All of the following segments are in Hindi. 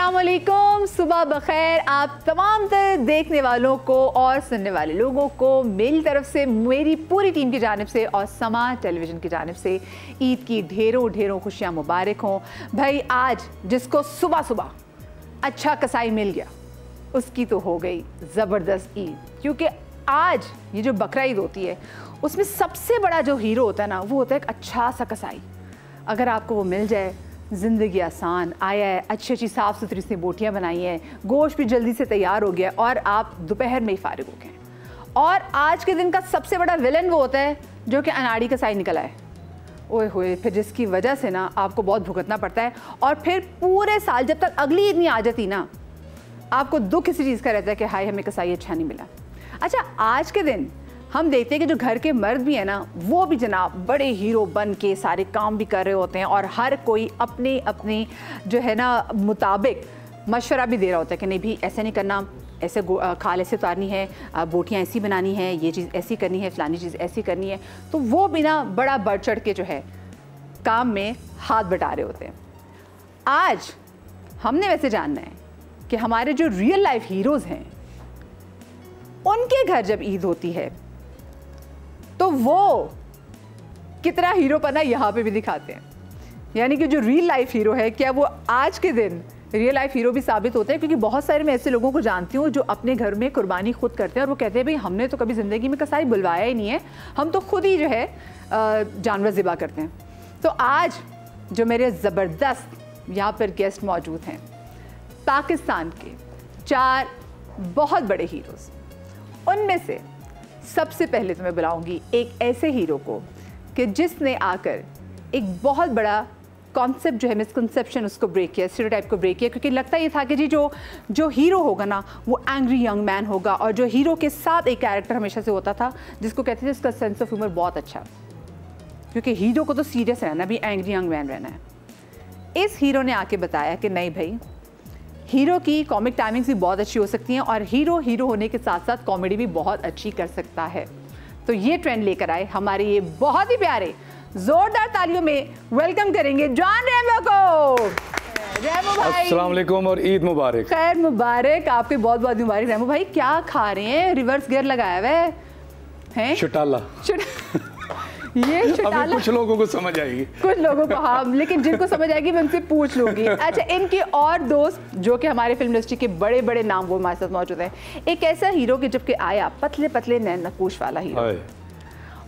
अस्सलामुअलैकुम, सुबह बखैर आप तमाम तर देखने वालों को और सुनने वाले लोगों को मेरी तरफ से, मेरी पूरी टीम की जानिब से और समा टेलीविज़न की जानिब से ईद की ढेरों ढेरों खुशियाँ मुबारक हों। भाई आज जिसको सुबह सुबह अच्छा कसाई मिल गया उसकी तो हो गई ज़बरदस्त ईद, क्योंकि आज ये जो बकरा ईद होती है उसमें सबसे बड़ा जो हीरो होता है ना वो होता है एक अच्छा सा कसाई। अगर आपको वो मिल जाए ज़िंदगी आसान आया है, अच्छी अच्छी साफ़ सुथरी सी बोटियाँ बनाई हैं, गोश्त भी जल्दी से तैयार हो गया और आप दोपहर में ही फारिग हो गए। और आज के दिन का सबसे बड़ा विलन वो होता है जो कि अनाड़ी कसाई निकल आए, ओए होए, फिर जिसकी वजह से ना आपको बहुत भुगतना पड़ता है और फिर पूरे साल जब तक अगली ईद नहीं आ जाती ना आपको दुख इसी चीज़ का रहता है कि हाय हमें कसाई अच्छा नहीं मिला। अच्छा, आज के दिन हम देखते हैं कि जो घर के मर्द भी हैं ना वो भी जनाब बड़े हीरो बन के सारे काम भी कर रहे होते हैं और हर कोई अपने अपने जो है ना मुताबिक मशवरा भी दे रहा होता है कि नहीं भी ऐसे नहीं करना, ऐसे खाल ऐसे उतारनी है, बोटियाँ ऐसी बनानी है, ये चीज़ ऐसी करनी है, फ़लानी चीज़ ऐसी करनी है। तो वो भी ना बड़ा बढ़ चढ़ के जो है काम में हाथ बटा रहे होते हैं। आज हमने वैसे जानना है कि हमारे जो रियल लाइफ हीरोज़ हैं उनके घर जब ईद होती है तो वो कितना हीरोपना यहाँ पे भी दिखाते हैं। यानी कि जो रियल लाइफ हीरो है क्या वो आज के दिन रियल लाइफ हीरो भी साबित होते हैं, क्योंकि बहुत सारे मैं ऐसे लोगों को जानती हूँ जो अपने घर में कुर्बानी खुद करते हैं और वो कहते हैं भाई हमने तो कभी ज़िंदगी में कसाई बुलवाया ही नहीं है, हम तो खुद ही जो है जानवर ज़िबा करते हैं। तो आज जो मेरे ज़बरदस्त यहाँ पर गेस्ट मौजूद हैं पाकिस्तान के 4 बहुत बड़े हीरोज़, उनमें से सबसे पहले तो मैं बुलाऊंगी एक ऐसे हीरो को कि जिसने आकर एक बहुत बड़ा कॉन्सेप्ट जो है मिसकंसेप्शन उसको ब्रेक किया, स्टीरियोटाइप को ब्रेक किया, क्योंकि लगता ये था कि जी जो हीरो होगा ना वो एंग्री यंग मैन होगा और जो हीरो के साथ एक कैरेक्टर हमेशा से होता था जिसको कहते थे उसका सेंस ऑफ ह्यूमर बहुत अच्छा, क्योंकि हीरो को तो सीरियस रहना भी, एंग्री यंग मैन रहना है। इस हीरो ने आके बताया कि नहीं भाई, हीरो की कॉमिक टाइमिंग्स भी बहुत अच्छी हो सकती हैं और हीरो होने के साथ साथ कॉमेडी भी बहुत अच्छी कर सकता है। तो ये ट्रेंड लेकर आए हमारे ये बहुत ही प्यारे, जोरदार तालियों में वेलकम करेंगे जॉन रैम्बो को। रैम्बो भाई अस्सलाम वालेकुम और ईद मुबारक। खैर मुबारक, आपके बहुत बहुत मुबारक। रैम्बो भाई क्या खा रहे हैं, रिवर्स गियर लगाया हुआ है? शटाला। ये अभी कुछ लोगों को समझ आएगी, कुछ लोगों को, हाँ, लेकिन जिनको समझ आएगी मैं उनसे पूछ लूंगी। अच्छा, इनके और दोस्त जो कि हमारे फिल्म इंडस्ट्री के बड़े बड़े नाम वो हमारे साथ मौजूद हैं। एक ऐसा हीरो कि जब के आया पतले पतले नैन नकूश वाला हीरो,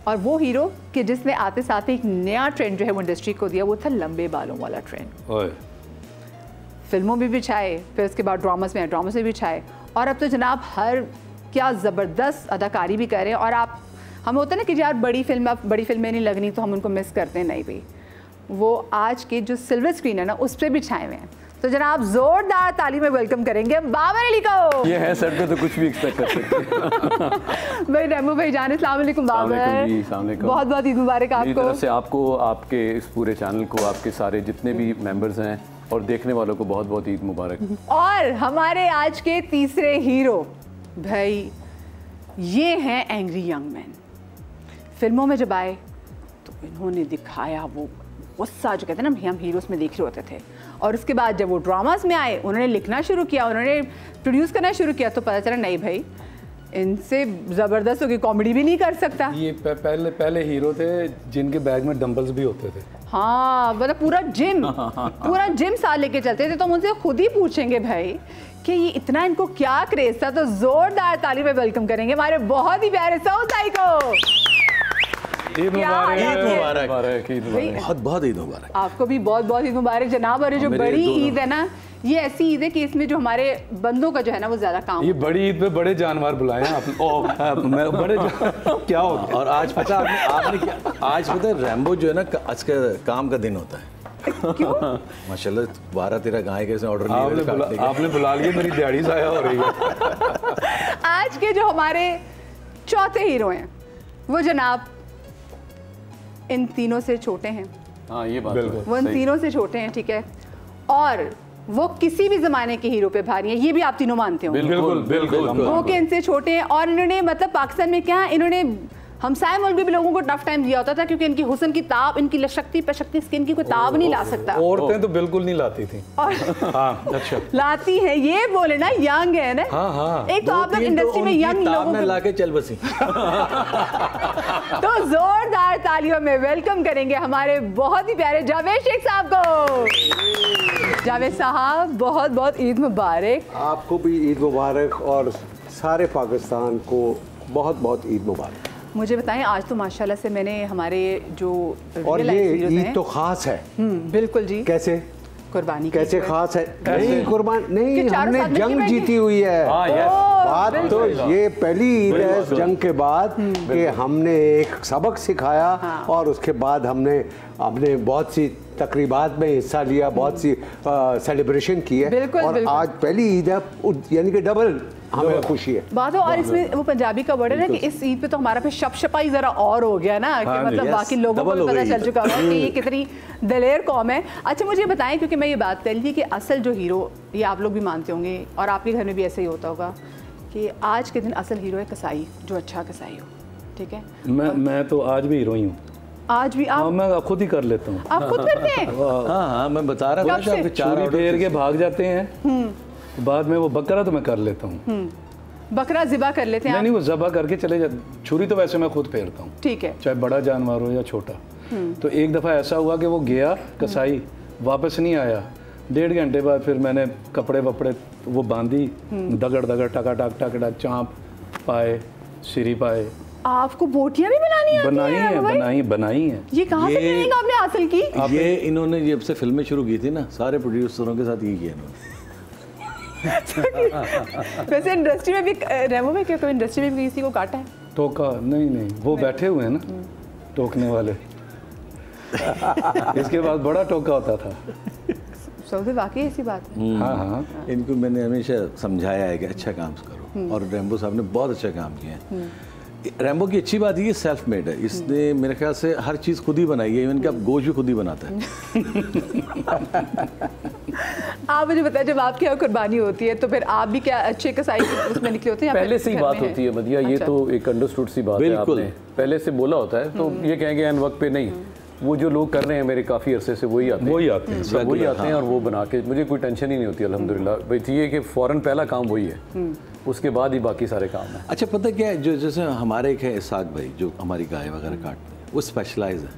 और वो हीरो कि जिसने आते साथ एक नया ट्रेंड जो है वो इंडस्ट्री को दिया, वो था लंबे बालों वाला ट्रेंड। फिल्मों में भी छाए, फिर उसके बाद ड्रामास में भी छाए और अब तो जनाब हर क्या ज़बरदस्त अदाकारी भी कर रहे हैं। और आप हम होता है ना कि यार बड़ी फिल्में नहीं लगनी तो हम उनको मिस करते हैं, नहीं भाई, वो आज के जो सिल्वर स्क्रीन है ना उस पर भी छाए हुए हैं। तो जनाब जोरदार ताली में वेलकम करेंगे बाबर अली को। ये है सेट पे तो कुछ भी एक्सपेक्ट कर सकते हैं। भाई रैम्बो भाई जान, अस्सलाम वालेकुम बाबर, बहुत बहुत ईद मुबारक आपको। मेरी तरफ से आपको, आपके इस पूरे चैनल को, आपके सारे जितने भी मेंबर्स हैं और देखने वालों को बहुत बहुत ईद मुबारक। और हमारे आज के तीसरे हीरो भाई ये हैं एंग्री यंग मैन। फिल्मों में जब आए तो इन्होंने दिखाया वो गुस्सा जो कहते हैं ना हम हीरोज़ में देख रहे होते थे, और उसके बाद जब वो ड्रामास में आए उन्होंने लिखना शुरू किया, उन्होंने प्रोड्यूस करना शुरू किया तो पता चला नहीं भाई इनसे ज़बरदस्त होगी, कॉमेडी भी नहीं कर सकता। ये पहले हीरो थे जिनके बैग में डंबल्स भी होते थे। हाँ, मतलब पूरा जिम साथ लेके चलते थे। तो हम उनसे खुद ही पूछेंगे भाई कि ये इतना इनको क्या क्रेज था। तो जोरदार ताली में वेलकम करेंगे हमारे बहुत ही प्यारे सऊदाई को। ईद मुबारक। बहुत बहुत ईद मुबारक। आपको भी बहुत बहुत ईद मुबारक जनाब। और ये जो बड़ी ईद है ना ये ऐसी ईद है कि इसमें जो हमारे बंदों का जो है ना वो ज्यादा काम, ये बड़ी ईद पे बड़े जानवर बुलाए हैं आपने। बड़े क्या हो गया? और आज पता आपने क्या, आज पता है रैम्बो जो है ना आज का काम का दिन होता है। क्यों? माशाल्लाह 12-13 गाय के ऑर्डर आपने बुला लिया, मेरी दिहाड़ी ज़ाया हो रही है। आज के जो हमारे चौथे हीरो हैं वो जनाब इन तीनों से छोटे हैं। हाँ ये बात वो इन तीनों से छोटे हैं, ठीक है, और वो किसी भी ज़माने के हीरो पे भारी है, ये भी आप तीनों मानते हो। बिल्कुल बिल्कुल। वो के इनसे छोटे हैं और इन्होंने मतलब पाकिस्तान में क्या इन्होंने हमसाए मुल्क भी लोगों को टफ टाइम दिया होता था क्योंकि इनकी हुस्न की ताब, इनकी शक्ति पे शक्ति स्किन की कोई ताब नहीं ला सकता। औरतें तो बिल्कुल नहीं लाती थी। हाँ, अच्छा लाती हैं, ये बोले ना यंग है ना। हाँ हाँ, एक तो आप लोग इंडस्ट्री में यंग लोगों में लाके चल बसी। तो जोरदार तालियों में वेलकम करेंगे हमारे बहुत ही प्यारे जावेद शेख साहब को। जावेद साहब बहुत बहुत ईद मुबारक। आपको भी ईद मुबारक और सारे पाकिस्तान को बहुत बहुत ईद मुबारक। मुझे बताएं, आज तो माशाल्लाह से मैंने हमारे जो और ये ईद तो खास है। बिल्कुल जी। कैसे कुर्बानी कैसे खास है? नहीं कुर्बान नहीं, कि चारों हमने साथ मिलके जंग बैठे? जीती हुई है। बात तो ये पहली ईद है जंग के बाद कि हमने एक सबक सिखाया और उसके बाद हमने बहुत सी तकरीबात में हिस्सा लिया, बहुत सी सेलिब्रेशन की है। बिल्कुल, और बिल्कुल। आज पहली ईद है, यानी कि डबल हमें खुशी है। बात हो। और इसमें वो पंजाबी का वर्ड है ना कि इस ईद पे तो हमारा फिर शपशपाई जरा और हो गया ना कि मतलब बाकी लोगों को भी पता चल चुका होगा कि ये कितनी दलेर कौम है। अच्छा मुझे बताएं, क्योंकि मैं ये बात कर रही थी कि असल जो हीरो, ये आप लोग भी मानते होंगे और आपके घर में भी ऐसे ही होता होगा कि आज के दिन असल हीरो है कसाई, जो अच्छा कसाई हो। ठीक है, मैं तो आज भी हीरो ही हूँ। आज भी आप? मैं खुद ही कर लेता हूँ। आप खुद करते हैं? हाँ हाँ, मैं बता रहा कब से? था, चूड़ी फेर के भाग जाते हैं, बाद में वो बकरा तो मैं कर लेता हूँ। बकरा ज़िबा कर लेते हैं? नहीं, वो ज़बा करके चले जाते। छुरी तो वैसे मैं खुद फेरता हूँ, ठीक है, चाहे बड़ा जानवर हो या छोटा। तो एक दफ़ा ऐसा हुआ कि वो गया कसाई, वापस नहीं आया। 1.5 घंटे बाद फिर मैंने कपड़े वपड़े वो बांधी, दगड़ दगड़ टका टक टक टक, चाँप पाए, सिरी पाए। आपको बोटियां भी बनानी आती हैं? बनाई है। ये कहाँ से ट्रेनिंग आपने हासिल की? ये इन्होंने जब से फिल्में शुरू की थी ना, सारे प्रोड्यूसरों के साथ ये किया इन्होंने। वैसे इंडस्ट्री में भी, रेमो में क्या कभी इंडस्ट्री में भी किसी को काटा है? टोका? नहीं, वो बैठे हुए हैं ना टोकने वाले। इसके बाद बड़ा टोका होता था। सऊदी वाकई ऐसी बात है? हाँ हाँ, इनको मैंने हमेशा समझाया है कि अच्छा काम करो, और रैम्बो साहब ने बहुत अच्छा काम किया है। रैम्बो की अच्छी बात ये सेल्फ मेड है, इसने मेरे ख्याल से हर चीज़ खुद ही बनाई है, इवन कि अब गोश्त भी खुद ही बनाता है। आप मुझे बताएं, जब आपके यहाँ कुर्बानी होती है तो फिर आप भी क्या अच्छे कसाई उसमें निकले होते हैं? पहले से ही बात होती है मदिया, ये तो एक अंडरस्टूड सी बात है, आपने पहले से बोला होता है, तो ये कहेंगे एन वक्त पे नहीं। वो जो लोग कर रहे हैं मेरे काफ़ी अरसे से वही आते हैं और वो बना के, मुझे कोई टेंशन ही नहीं होती अल्हम्दुलिल्लाह। भाई ये कि फ़ौरन पहला काम वही है, उसके बाद ही बाकी सारे काम हैं। अच्छा पता क्या है, जो जैसे हमारे एक है इसाक भाई जो हमारी गाय वगैरह काटते हैं, वो स्पेशलाइज है।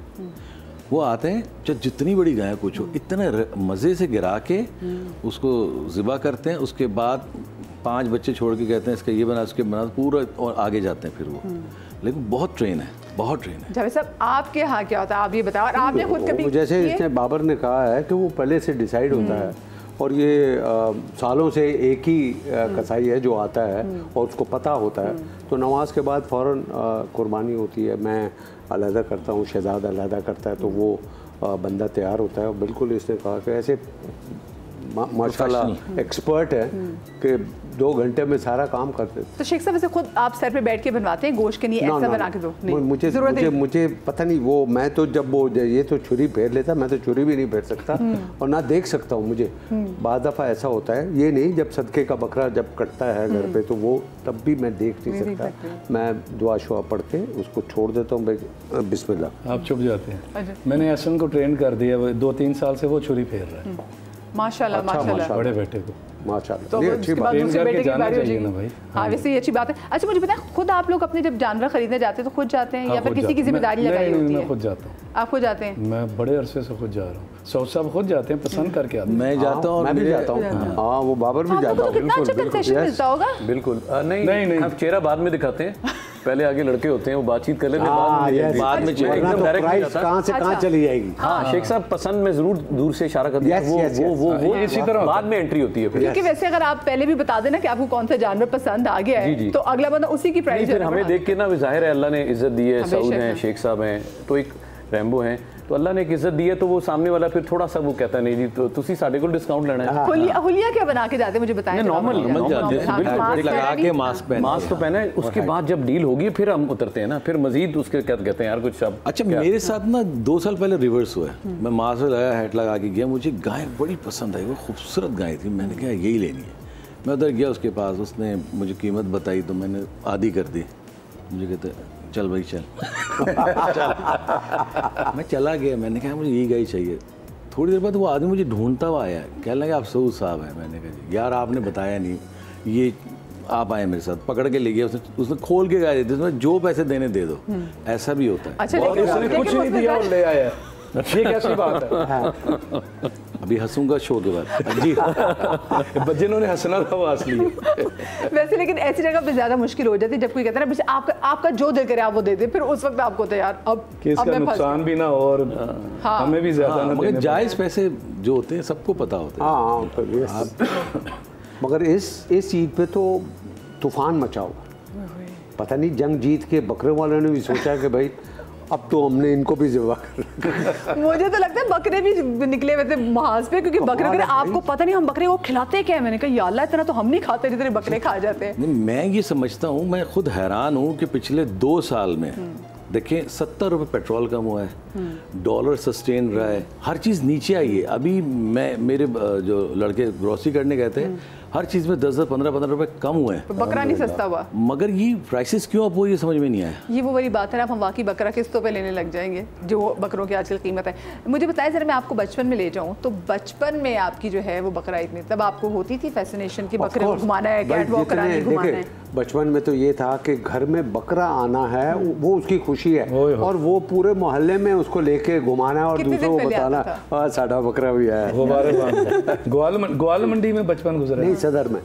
वो आते हैं, जब जितनी बड़ी गाय कुछ हो, इतने मज़े से गिरा के उसको ज़िबा करते हैं, उसके बाद 5 बच्चे छोड़ के कहते हैं इसका ये बना, उसके बना, पूरा और आगे जाते हैं फिर वो। लेकिन बहुत ट्रेन है, बहुत ट्रेन है। जावेद साहब आपके यहाँ क्या होता है, आप ये बताओ। और आपने खुद कभी, जैसे इसने बाबर ने कहा है कि वो पहले से डिसाइड होता है, और ये सालों से एक ही कसाई है जो आता है और उसको पता होता है, तो नमाज के बाद फ़ौरन कुर्बानी होती है। मैं अलहदा करता हूँ, शहजाद अलहदा करता है, तो वो बंदा तैयार होता है। और बिल्कुल इसने कहा कि ऐसे माशाल्लाह एक्सपर्ट है कि 2 घंटे में सारा काम करते। तो शेख साहब वैसे खुद आप सर पे बैठ के बनवाते हैं गोश्त के लिए, ऐसा बना के दो? मुझे पता नहीं, वो मैं तो जब वो ये तो छुरी फेर लेता, मैं तो छुरी भी नहीं फेर सकता और ना देख सकता हूँ। मुझे बाद दफ़ा ऐसा होता है, ये नहीं जब सदके का बकरा जब कटता है घर पे, तो वो तब भी मैं देख नहीं सकता। मैं दुआ शुआ पढ़ के उसको छोड़ देता हूँ, भाई बिस्मिल्लाह। आप चुप जाते हैं। मैंने एहसन को ट्रेन कर दिया, 2-3 साल से वो छुरी फेर रहा है। माशाल्लाह माशाल्लाह, बड़े बेटे को माशाल्लाह। तो अच्छी बात है, करके जाना चाहिए ना भाई। हाँ वैसे ये अच्छी बात है। अच्छा मुझे बताएं, खुद आप लोग अपने जब जानवर खरीदने जाते हैं तो खुद जाते हैं या फिर किसी की जिम्मेदारी लगाई होती है? मैं खुद जाता हूँ। आप खुद जाते हैं? मैं बड़े अरसे से खुद जा रहा हूँ। सऊद साहब खुद जाते हैं, पसंद करके आते हैं। मैं जाता हूँ, मैं भी जाता हूँ। हाँ वो बाबर भी जाता हूँ। कितना अच्छा कंसेशन मिलता होगा। बिल्कुल नहीं, आप चेहरा बाद में दिखाते हैं, पहले आगे लड़के होते हैं, वो बातचीत कर लेते हैं, बाद में एकदम डायरेक्ट कहाँ से कहाँ चली जाएगी। हाँ शेख साहब पसंद में जरूर दूर से इशारा करते हैं, वो इसी तरह बाद में एंट्री होती है। क्योंकि वैसे अगर आप पहले भी बता देना कि आपको कौन सा जानवर पसंद आ गया है, तो अगला बंदा उसी की प्राइस। फिर हमें देख के ना, जाहिर है अल्लाह ने इज्जत दी है, सऊद हैं, शेख साहब हैं, तो एक रैम्बो हैं, तो अल्लाह ने एक इज्जत दी है, तो वो सामने वाला फिर थोड़ा सा वो कहता नहीं जी तो तुसी साडे को डिस्काउंट लेना है। हुलिया क्या बना के जाते, मुझे बताएं। नॉर्मल लगा के मास्क तो पहना है, उसके बाद जब डील होगी फिर हम उतरते हैं ना, फिर मजीद उसके क्या कहते हैं यार कुछ सब। अच्छा मेरे साथ ना 2 साल पहले रिवर्स हुआ है। मैं मास्क लगाया, हैट लगा के गया, मुझे गाय बड़ी पसंद आई, वो खूबसूरत गाय थी, मैंने कहा यही लेनी है। मैं उधर गया उसके पास, उसने मुझे कीमत बताई तो मैंने आधी कर दी। मुझे कहते चल भाई चल। मैं चला गया, मैंने कहा मुझे ये गाय चाहिए। थोड़ी देर बाद वो आदमी मुझे ढूंढता हुआ आया, कहने लगा आप सऊद साहब हैं। मैंने कहा यार आपने बताया नहीं, ये आप आए मेरे साथ, पकड़ के ले गया। उसने खोल के गाय दी, उसमें जो पैसे देने दे दो। ऐसा भी होता है। अच्छा, उसने कुछ नहीं दिया और ले आया, ये कैसी बात है? अभी हंसूंगा शो के बाद जी। जिन्होंने हंसना था वो हंस लिए। वैसे लेकिन ऐसी जगह पे ज्यादा मुश्किल हो जाती है जब कोई कहता है ना आपका जो दिल करे आप वो दे दे, फिर उस वक्त आपको तैयार अब इसका नुकसान भी ना हो और हमें भी ज्यादा ना मगर जायज पैसे जो होते हैं सबको पता होता है। हाँ, मगर इस ईद पे तो तूफान मचा हुआ। पता नहीं जंग जीत के बकरे वालों ने भी सोचा कि भाई अब तो हमने इनको भी ज़िबा कर। मुझे तो लगता है बकरे भी निकले हुए थे महाज पे, क्योंकि बकरे के आपको पता नहीं हम बकरे को खिलाते क्या है। मैंने कहा या अल्लाह इतना तो हम नहीं खाते जितने बकरे खा जाते हैं। नहीं, मैं ये समझता हूँ, मैं खुद हैरान हूँ कि पिछले 2 साल में देखें 70 रुपये पेट्रोल कम हुआ है, डॉलर सस्टेन रहा है, हर चीज़ नीचे आई है। अभी मेरे जो लड़के ग्रोसरी करने गए थे, हर चीज़ में 10-10, 15-15 रुपए कम हुए हैं। तो बकरा नहीं सस्ता हुआ, मगर ये प्राइसेस क्यों अब वो ये समझ में नहीं आया। ये वो वाली बात है ना, अब हम वाकई बकरा किस्तों पे लेने लग जाएंगे जो बकरों की आजकल कीमत है। मुझे बताया जरा, मैं आपको बचपन में ले जाऊँ तो बचपन में आपकी जो है वो बकरा इतनी तब आपको होती थी फैसिनेशन की बकरे को घुमाना है, कैट वॉक कराने घुमाना है। बचपन में तो ये था कि घर में बकरा आना है वो उसकी खुशी है, और वो पूरे मोहल्ले में उसको लेके घुमाना है और दूसरों को बताना साडा बकरा भी आया। ग्वाल मंडी में बचपन गुजरा? नहीं, सदर में,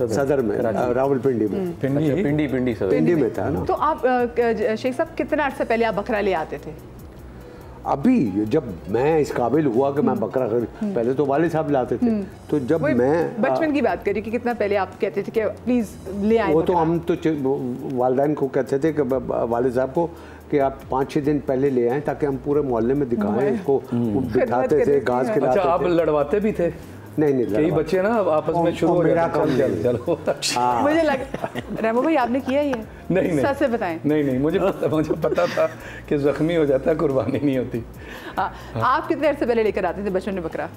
सदर में, रावलपिंडी में, पिंडी में था ना। तो आप शेख साहब कितना अर्सा पहले आप बकरा ले आते थे? अभी जब मैं इस काबिल हुआ कि मैं बकरा पहले तो वाले साहब लाते थे, तो जब मैं बचपन की बात करी कि कितना पहले आप कहते थे कि प्लीज ले आए। वो तो हम तो वालिदैन को कहते थे कि वाले साहब को कि आप 5-6 दिन पहले ले आए ताकि हम पूरे मोहल्ले में दिखाएं इसको, बिठाते थे, घास खिलाते थे। अच्छा, आप लड़वाते भी थे? नहीं, कई बच्चे ना आपस में शुरू हो मेरा काम चलो। मुझे लगा रेमो भाई आपने किया ये? नहीं, सच से बताएं। नहीं, मुझे पता था कि जख्मी हो जाता है, कुर्बानी नहीं होती। आप कितने अर्से पहले लेकर आते थे बचपन में बकरा?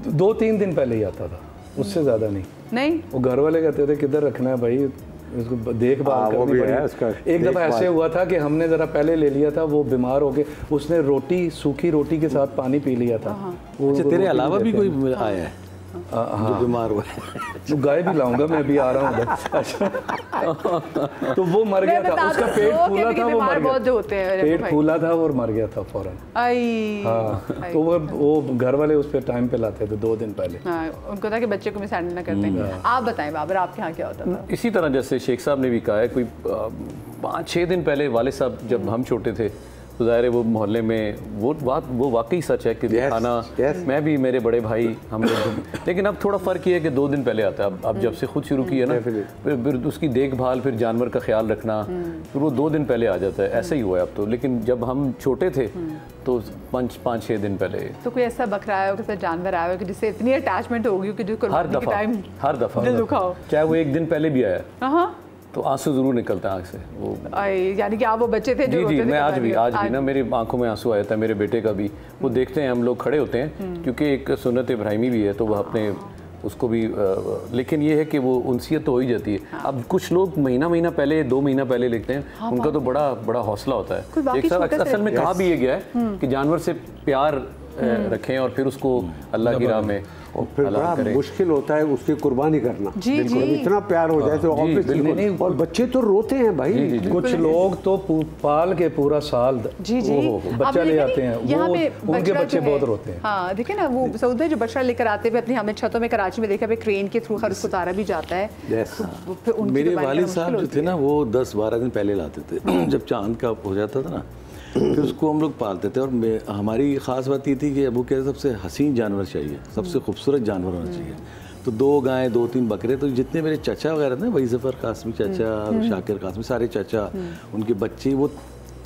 2-3 दिन पहले ही आता था, उससे ज्यादा नहीं। वो घर वाले कहते थे किधर रखना है भाई, उसको देखभाल करनी पड़ी। एक दफ़ा ऐसे हुआ था कि हमने ज़रा पहले ले लिया था, वो बीमार हो गए, उसने सूखी रोटी के साथ पानी पी लिया था। अच्छा, तेरे अलावा भी कोई आया है जो बीमार हुआ है? तो गाय भी लाऊंगा, मैं अभी आ रहा हूँ। तो वो मर गया था, उसका पेट फूला था, वो मर गया। पेट फूला था और मर गया था फौरन। हाँ, तो वो घर वाले उस पर टाइम पे लाते थे 2 दिन पहले। उनको था कि बच्चे को मिस हैंडल ना करते। आप बताएं बाबर, आपके यहाँ क्या होता था? इसी तरह जैसे शेख साहब ने भी कहा है, कोई 5-6 दिन पहले वाले साहब जब हम छोटे थे तो ज़ाहिर है वो मोहल्ले में वो वाकई सच है कि खाना मैं भी, मेरे बड़े भाई, हम लोग। लेकिन अब थोड़ा फ़र्क ये है कि 2 दिन पहले आता है। अब जब से खुद शुरू किया ना, फिर उसकी देखभाल, फिर जानवर का ख्याल रखना, फिर वो 2 दिन पहले आ जाता है। ऐसा ही हुआ है अब तो। लेकिन जब हम छोटे थे तो 5-6 दिन पहले। तो कोई ऐसा बकरा आया हो, कैसा जानवर आया हो कि जिससे इतनी अटैचमेंट होगी कि जो हर दफ़ा दिल दुखा हो, चाहे वो 1 दिन पहले भी आया तो आंसू जरूर निकलता है आँख से। वो यानी कि आप वो बच्चे थे जो जी, मैं आज भी ना मेरी आंखों में आंसू आया था, मेरे बेटे का भी। वो देखते हैं हम लोग खड़े होते हैं, क्योंकि एक सुन्नत इब्राहिमी भी है, तो वह अपने उसको भी लेकिन ये है कि वो उनसियत तो हो ही जाती है। अब कुछ लोग महीना पहले, 2 महीना पहले लिखते हैं, उनका तो बड़ा हौसला होता है। एक साथ असल में कहा भी ये गया है कि जानवर से प्यार रखें और फिर उसको अल्लाह की राह में, और फिर बड़ा मुश्किल होता है उसकी कुर्बानी करना। बिल्कुल, इतना प्यार हो जाए तो ऑब्वियसली, और बच्चे तो रोते हैं भाई। कुछ लोग तो पाल के पूरा साल बच्चा ले आते हैं, वो उनके बच्चे बहुत रोते हैं। हाँ, देखिए ना, वो सऊद में जो बच्चा लेकर आते हैं अपनी, हमने छतों में कराची में देखा, क्रेन के थ्रू हर उसको उतारा भी जाता है। मेरे वालिद साहब जो थे ना, वो 10-12 दिन पहले लाते थे। जब चांद का हो जाता था ना, फिर उसको हम लोग पालते थे। और हमारी ख़ास बात ये थी कि अबू के सबसे हसीन जानवर चाहिए, सबसे खूबसूरत जानवर होना चाहिए। तो 2 गायें, 2-3 बकरे। तो जितने मेरे चाचा वगैरह थे, वही ज़फ़र कासमी चाचा, शाकिर कासमी, सारे चाचा, उनके बच्चे, वो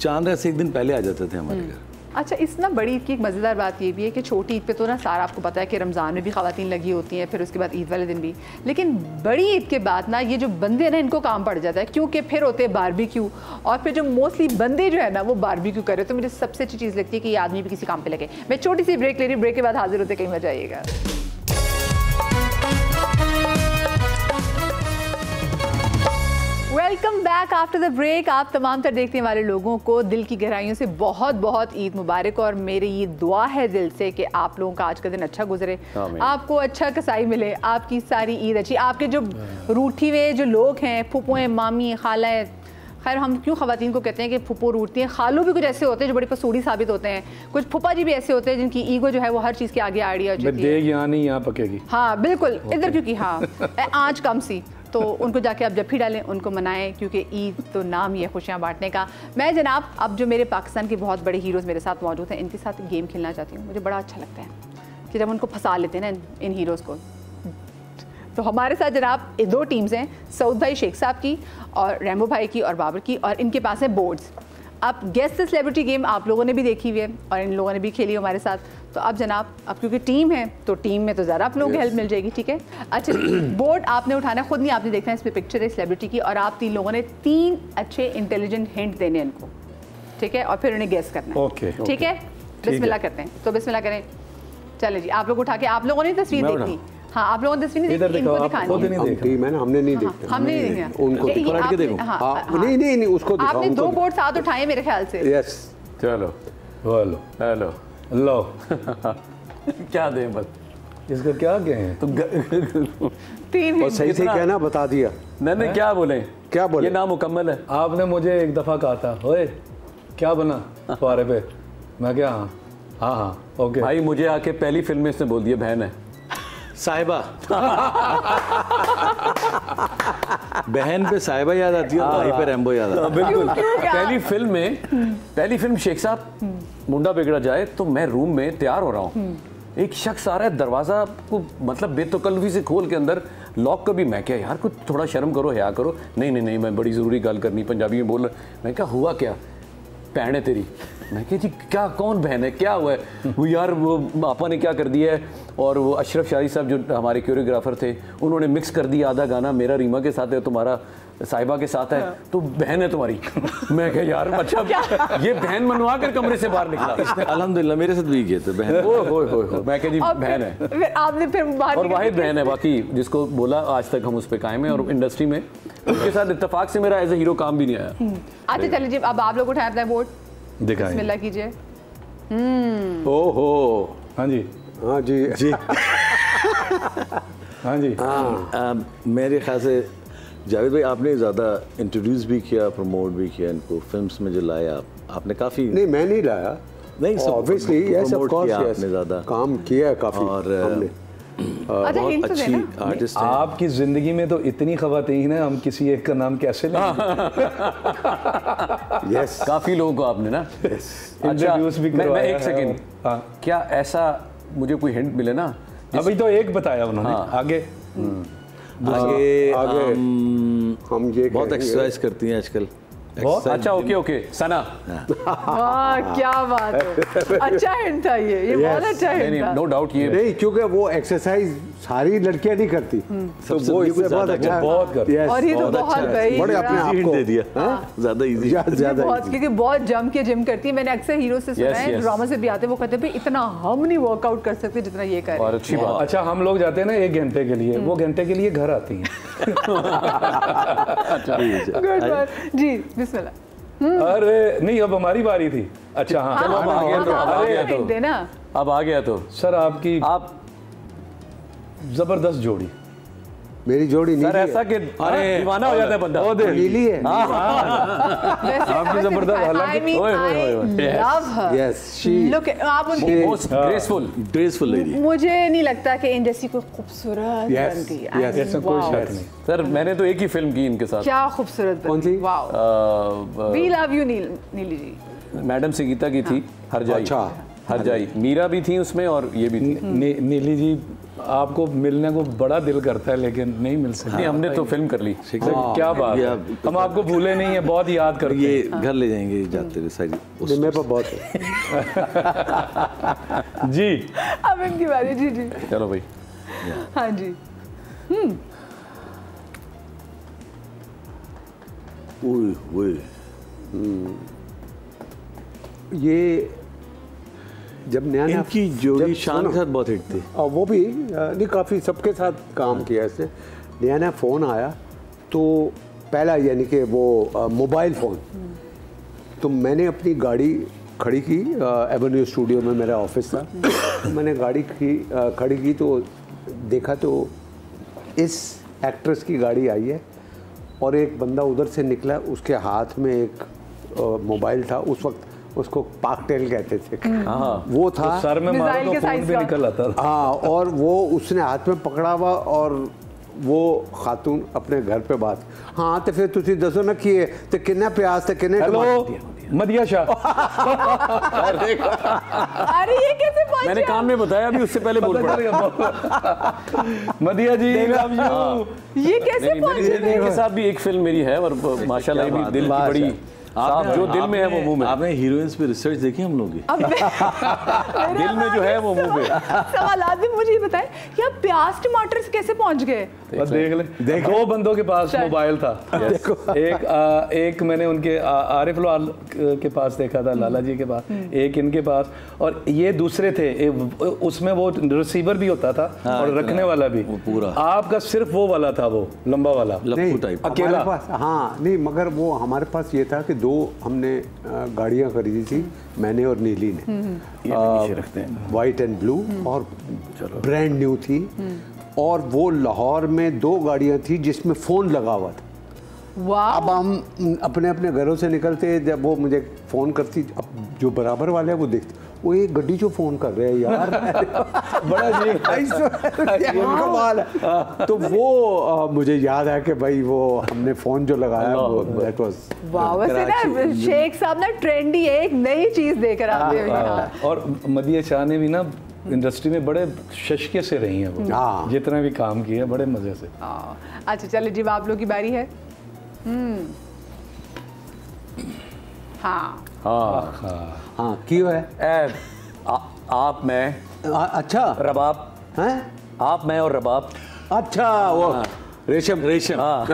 चांद से 1 दिन पहले आ जाते थे हमारे घर। अच्छा, इस ना बड़ी ईद की एक मज़ेदार बात ये भी है कि छोटी ईद पे तो ना सारा आपको पता है कि रमज़ान में भी ख़वातीन लगी होती हैं, फिर उसके बाद ईद वाले दिन भी। लेकिन बड़ी ईद के बाद ना ये जो बंदे हैं ना, इनको काम पड़ जाता है, क्योंकि फिर होते हैं बारबेक्यू, और फिर जो मोस्टली बंदे जो है ना वो बारबेक्यू करे। तो मुझे सबसे अच्छी चीज़ लगती है कि ये आदमी भी किसी काम पे लगे। मैं छोटी सी ब्रेक ले रही हूँ, ब्रेक के बाद हाजिर होते, कहीं मजा आइएगा। Welcome back after the break. आप तमाम तर देखने वाले लोगों को दिल की गहराइयों से बहुत बहुत ईद मुबारक। और मेरी ये दुआ है दिल से कि आप लोगों का आज का दिन अच्छा गुजरे, आपको अच्छा कसाई मिले, आपकी सारी ईद अच्छी। आपके जो रूठी हुए जो लोग हैं, फूफुएं, मामी, खालाएं, खैर हम क्यों ख़वातीन को कहते हैं कि फुप्पो रूठती हैं, खालू भी कुछ ऐसे होते हैं जो बड़ी पसूड़ी साबित होते हैं, कुछ फुप्पा जी भी ऐसे होते हैं जिनकी ईगो जो है वो हर चीज़ के आगे आइडिया हो जाती है। यहाँ नहीं यहाँ पकेगी। हाँ बिल्कुल, इधर क्योंकि हाँ आँच कम सी, तो उनको जाके आप जब भी डालें, उनको मनाएं, क्योंकि ईद तो नाम ही है खुशियाँ बांटने का। मैं जनाब अब जो मेरे पाकिस्तान के बहुत बड़े हीरोज़ मेरे साथ मौजूद हैं, इनके साथ गेम खेलना चाहती हूँ। मुझे बड़ा अच्छा लगता है कि जब उनको फंसा लेते हैं ना इन हीरोज़ को। तो हमारे साथ जनाब 2 टीम्स हैं, सऊद भाई शेख साहब की और रैम्बो भाई की और बाबर की, और इनके पास है बोर्ड्स। अब गेस द सेलिब्रिटी गेम आप लोगों ने भी देखी हुई है और इन लोगों ने भी खेली हमारे साथ। तो अब जनाब अब क्योंकि टीम है तो टीम में तो ज़रा आप लोगों की हेल्प मिल जाएगी, ठीक है। अच्छा बोर्ड आपने उठाना है, खुद नहीं आपने देखना है, इसमें पिक्चर है सेलिब्रिटी की, और आप 3 लोगों ने 3 अच्छे इंटेलिजेंट हिंट देने इनको, ठीक है, और फिर उन्हें गेस करना है। ओके, ठीक है, बिस्मिल्लाह करते हैं। तो बिस्मिल्लाह करें, चले जी। आप लोग उठा के, आप लोगों ने तस्वीर देखी? हाँ आप लोगों ने तस्वीर नहीं देखी, इनको दिखानी है। टीम है ना, हमने नहीं देखा, हमने नहीं देखा, उनको पलट के देखो। नहीं उसको दिखाओ। आपने 2 बोर्ड साथ उठाए मेरे ख्याल से। यस चलो हेलो हेलो लो क्या दें बस इसका क्या कहें तो 3 और सही से कहना, बता दिया मैंने। क्या बोले, क्या बोले? ये नामुकम्मल है। आपने मुझे एक दफ़ा कहा था, ओए क्या बना फुआरे पे, मैं क्या हाँ हाँ ओके। भाई मुझे आके पहली फिल्म में इसने बोल दिया बहन है साहिबा। बहन पे साहिबा याद आती है, भाई पे रैम्बो याद आता है। बिल्कुल। पहली फिल्म शेख साहब मुंडा बिगड़ा जाए तो मैं रूम में तैयार हो रहा हूँ, एक शख्स आ रहा है दरवाज़ा को मतलब बेतकल्लुफी से खोल के अंदर लॉक कर भी। मैं क्या यार कुछ थोड़ा शर्म करो, हया करो। नहीं मैं बड़ी ज़रूरी गल करनी, पंजाबी में बोल रहा। मैं क्या हुआ क्या, बहन है तेरी? मैं क्या जी क्या, कौन बहन है, क्या हुआ है? वो यार वो पापा ने क्या कर दिया है, और वो अशरफ शाही साहब जो हमारे कोरियोग्राफर थे उन्होंने मिक्स कर दिया आधा गाना, मेरा रीमा के साथ है, तुम्हारा साहिबा के साथ है, तो बहन है तुम्हारी। मैं क्या यार अच्छा ये बहन मनवा कर कमरे से बाहर निकला। अल्हम्दुलिल्लाह मेरे साथ भी किए थे बहन। हो मैं क्या जी बहन है, फिर आपने फिर बाहर और वाहिद बहन है बाकी जिसको बोला आज तक हम उस पर कायम है, और इंडस्ट्री में उसके साथ इत्तेफाक से मेरा एज ए हीरो काम भी नहीं आया। अच्छा चलिए जी, अब आप लोग उठाए अपना बोर्ड, दिखाएं। बिस्मिल्लाह कीजिए। ओहो हाँ जी हाँ जी जी हाँ जी। मेरे ख्याल से जावेद भाई आपने ज़्यादा इंट्रोड्यूस भी किया, प्रमोट भी किया इनको फिल्म्स में जो लाया आपने काफ़ी। नहीं मैं नहीं लाया, नहीं ऑब्वियसली यस ऑफ कोर्स आपने ज़्यादा काम किया है काफ़ी, और हमने अच्छा हिंट तो अच्छी देना। आर्टिस्ट है। आपकी जिंदगी में तो इतनी खवातीन है, हम किसी एक का नाम कैसे लें? यस काफी लोगों को आपने ना अच्छा इंट्रोड्यूस भी मैं करवाया एक है। सेकंड, हाँ। क्या ऐसा मुझे कोई हिंट मिले ना? अभी तो एक बताया उन्होंने, हाँ। आगे आगे आगे हम ये बहुत कहेंगे- एक्सरसाइज करती हैं आजकल। बहुत Exercise अच्छा ओके ओके सना। वाह क्या बात है, अच्छा हिंट था ये बहुत अच्छा हिंट था। नो डाउट ये नहीं क्योंकि वो एक्सरसाइज सारी लड़कियां नहीं करती, तो सबसे वो बिल्कुल इससे बहुत ज़्यादा अच्छा है। बहुत करती Yes, और ये तो बहुत अच्छा है। भाई बड़े अपने आप को दे दिया ज़्यादा इजी। ज्यादा बहुत, क्योंकि बहुत जम के जिम करती है। मैंने अक्सर हीरो से सुना Yes, है, yes. ड्रामा से भी आते हैं, वो कहते हैं भाई इतना हम नहीं वर्कआउट कर सकते जितना ये कर रहे और हैं। अच्छी बात। अच्छा हम लोग जाते हैं ना 1 घंटे के लिए, वो घंटे के लिए घर आती हैं। गुड बात जी, बिस्मिल्लाह। अरे नहीं अब हमारी बारी थी। अच्छा हाँ चलो, अब आ गया तो, अब आ गया तो। हिंट देना। अब आ गया तो सर आपकी आप जबरदस्त जोड़ी। मेरी जोड़ी सर नीली ऐसा है। कि दीवाना हो जाता है बंदा। नीली है। आपकी जबरदस्त हालांकि- ओए, ओए, ओए। यस शी लुक आप उनकी, मोस्ट ग्रेसफुल ग्रेसफुल लेडी। मुझे नहीं लगता कि इन जैसी कोई खूबसूरत Yes, बन गई। yes, ऐसा कोई Wow. शक नहीं। सर मैंने तो एक ही फिल्म की इनके साथ, क्या खूबसूरत कौन सी? वाओ, वी लव यू नीली जी। मैडम संगीता की थी हर जाई। अच्छा। हर जाई मीरा भी थी उसमें और ये भी थी। नीली जी आपको मिलने को बड़ा दिल करता है लेकिन नहीं मिल सकती। नहीं हमने तो फिल्म कर ली। क्या बात ये है, आप- हम आपको भूले नहीं है, बहुत याद करते ये हैं। घर ले जाएंगे जाते रहे सारी मेरे पास बहुत है। जी अब इनकी बारी। जी जी चलो भाई हाँ जी। ओए ओए ये जब नया नया इनकी जोड़ी जब- शान के साथ बहुत हिट थी। और वो भी नहीं काफ़ी सबके साथ काम किया इसने। नया नया फ़ोन आया तो पहला यानी कि वो मोबाइल फ़ोन, तो मैंने अपनी गाड़ी खड़ी की, एवेन्यू स्टूडियो में मेरा ऑफिस था, तो मैंने गाड़ी खड़ी की तो देखा तो इस एक्ट्रेस की गाड़ी आई है और एक बंदा उधर से निकला, उसके हाथ में एक मोबाइल था, उस वक्त उसको पाकटेल कहते थे, वो था, तो सर में मारो तो फोन भी निकल आता था। हाँ, और वो उसने हाथ में पकड़ा हुआ और वो खातून अपने घर पे बात, हाँ तो फिर तुसी दसो ना कि ते किन्ना प्याज ते किन्ने मदिया शाह। अरे ये कैसे पहुंच मैंने कान में बताया अभी, उससे पहले बोल पड़ा। मदिया जी लव यू। ये कैसे पहुंच गए? इनके साथ भी एक फिल्म मेरी है और माशाल्लाह भी दिल की बड़ी साफ, जो दिल में है वो मुंह में। आपने हीरोइंस पे रिसर्च देखी हम लोग की? दिल में जो है वो मुंह में। सवाल भी मुझे ये बताएं कि आप प्याज टमाटर से कैसे पहुंच गए? बस देख ले, दो बंदों के पास मोबाइल था। एक मैंने उनके आरिफ लाल के पास देखा था, लाला जी के पास, एक इनके पास, और ये दूसरे थे, उसमें वो रिसीवर भी होता था और रखने वाला भी पूरा। आपका सिर्फ वो वाला था, वो लंबा वाला लप्पू टाइप अकेला। हाँ नहीं, मगर वो हमारे पास ये था कि दो हमने गाड़ियाँ खरीदी थी, मैंने और नीली ने, वाइट एंड ब्लू, और ब्रांड न्यू थी, और वो लाहौर में दो गाड़ियाँ थी जिसमें फ़ोन लगा हुआ था। अब हम अपने अपने घरों से निकलते, जब वो मुझे फ़ोन करती, अब जो बराबर वाले हैं वो देखते, वो एक गड्डी जो फ़ोन कर रहे हैं यार, बड़ा कमाल है। तो वो मुझे याद है कि भाई वो हमने फ़ोन जो लगाया वो दैट वाज वाह। वैसे ना शेख साहब ना ट्रेंडी है, एक नई चीज़ देकर आते हैं। और मदिया शाह ने भी ना इंडस्ट्री में बड़े शशके से रही हैं वो, जितना भी काम किया बड़े मजे से। अच्छा चलिए जी, आप लोग की बारी है। हाँ हाँ क्यों है? आप मैं अच्छा रबाब हैं, आप मैं और रबाब। अच्छा वो रेशम आप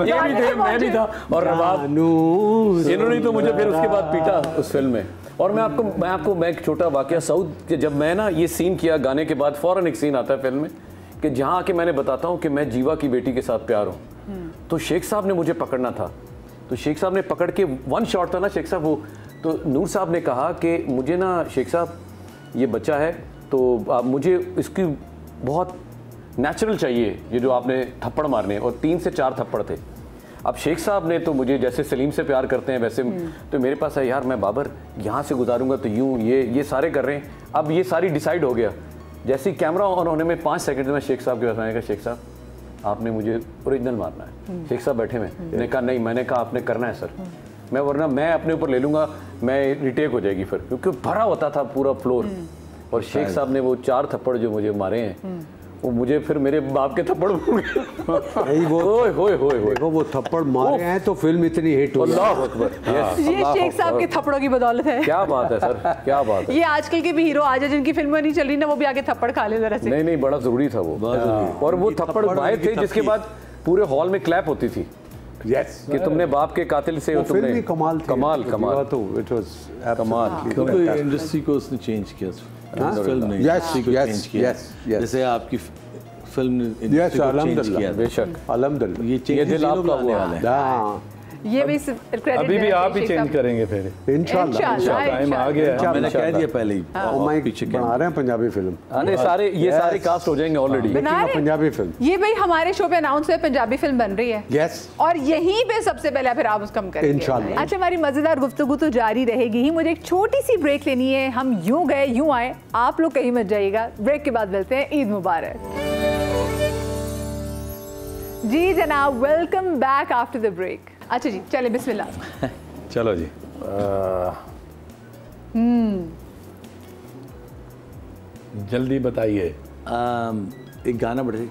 ये भी थे, मैं भी था, और रबाब। इन्होंने तो मुझे फिर उसके बाद पीटा उस फिल्म में। और मैं एक छोटा वाकया, साउथ के जब मैं ना ये सीन किया, गाने के बाद फौरन एक सीन आता है फिल्म में कि जहाँ आके मैंने बताता हूँ कि मैं जीवा की बेटी के साथ प्यार हूँ, तो शेख साहब ने मुझे पकड़ना था, तो शेख साहब ने पकड़ के, वन शॉट था ना शेख साहब, वो तो नूर साहब ने कहा कि मुझे ना शेख साहब ये बच्चा है, तो मुझे इसकी बहुत नेचुरल चाहिए, ये जो आपने थप्पड़ मारने, और 3 से 4 थप्पड़ थे। अब शेख साहब ने तो मुझे जैसे सलीम से प्यार करते हैं वैसे, तो मेरे पास है यार, मैं बाबर यहाँ से गुजारूंगा तो यूँ, ये सारे कर रहे हैं। अब ये सारी डिसाइड हो गया, जैसे ही कैमरा ऑन होने में 5 सेकंड में शेख साहब के पास आएगा, शेख साहब आपने मुझे ओरिजिनल मारना है। शेख साहब बैठे हुए, मैंने कहा नहीं, मैंने कहा आपने करना है सर, मैं वरना मैं अपने ऊपर ले लूँगा, मैं रिटेक हो जाएगी फिर, क्योंकि भरा होता था पूरा फ्लोर। और शेख साहब ने वो 4 थप्पड़ जो मुझे मारे हैं, वो मुझे फिर मेरे बाप के थप्पड़ देखो वो थप्पड़ मारे हैं तो फिल्म इतनी हिट हुई। अल्लाह अकबर। ये शेख साहब के थप्पड़ों की बदौलत है। क्या बात है सर, क्या बात है। ये आजकल के भी हीरो आज जिनकी फिल्में नहीं चल रही ना, वो भी आगे थप्पड़ खा ले जरा से। नहीं, बड़ा जरूरी था वो, और वो थप्पड़ भाई थे जिसके बाद पूरे हॉल में क्लैप होती थी। यस, कि तुमने बाप के कातिल से, तुमने कमाल कमाल तो इट वाज कमाल। क्योंकि इंडस्ट्री को उसने चेंज किया, फिल्म ने इंडस्ट्री को चेंज किया, जैसे आपकी फिल्म ने इंडस्ट्री को चेंज किया। बेशक, अल्हम्दुलिल्लाह, ये दिल आपका हुआ है। ये भी अभी भी आप ही चेंज करेंगे फिर इंशाल्लाह, टाइम आ गया। मैंने कह दिया पहले ही, पीछे बना रहे हैं पंजाबी फिल्म। अरे सारे ये सारे कास्ट हो जाएंगे ऑलरेडी पंजाबी फिल्म। ये भाई हमारे शो पे अनाउंस है, पंजाबी फिल्म बन रही है। यस, और यहीं पे सबसे पहले फिर आप उसका करेंगे इंशाल्लाह। अच्छा, हमारी मजेदार गुफ्तगू तो जारी रहेगी ही, मुझे एक छोटी सी ब्रेक लेनी है। हम यूं गए यूं आए, आप लोग कहीं मत जाइएगा। ब्रेक के बाद मिलते हैं। ईद मुबारक जी जनाब, welcome back after the break. अच्छा जी, चले बिस्मिल्लाह। चलो जी। जल्दी बताइए। एक गाना बढ़े,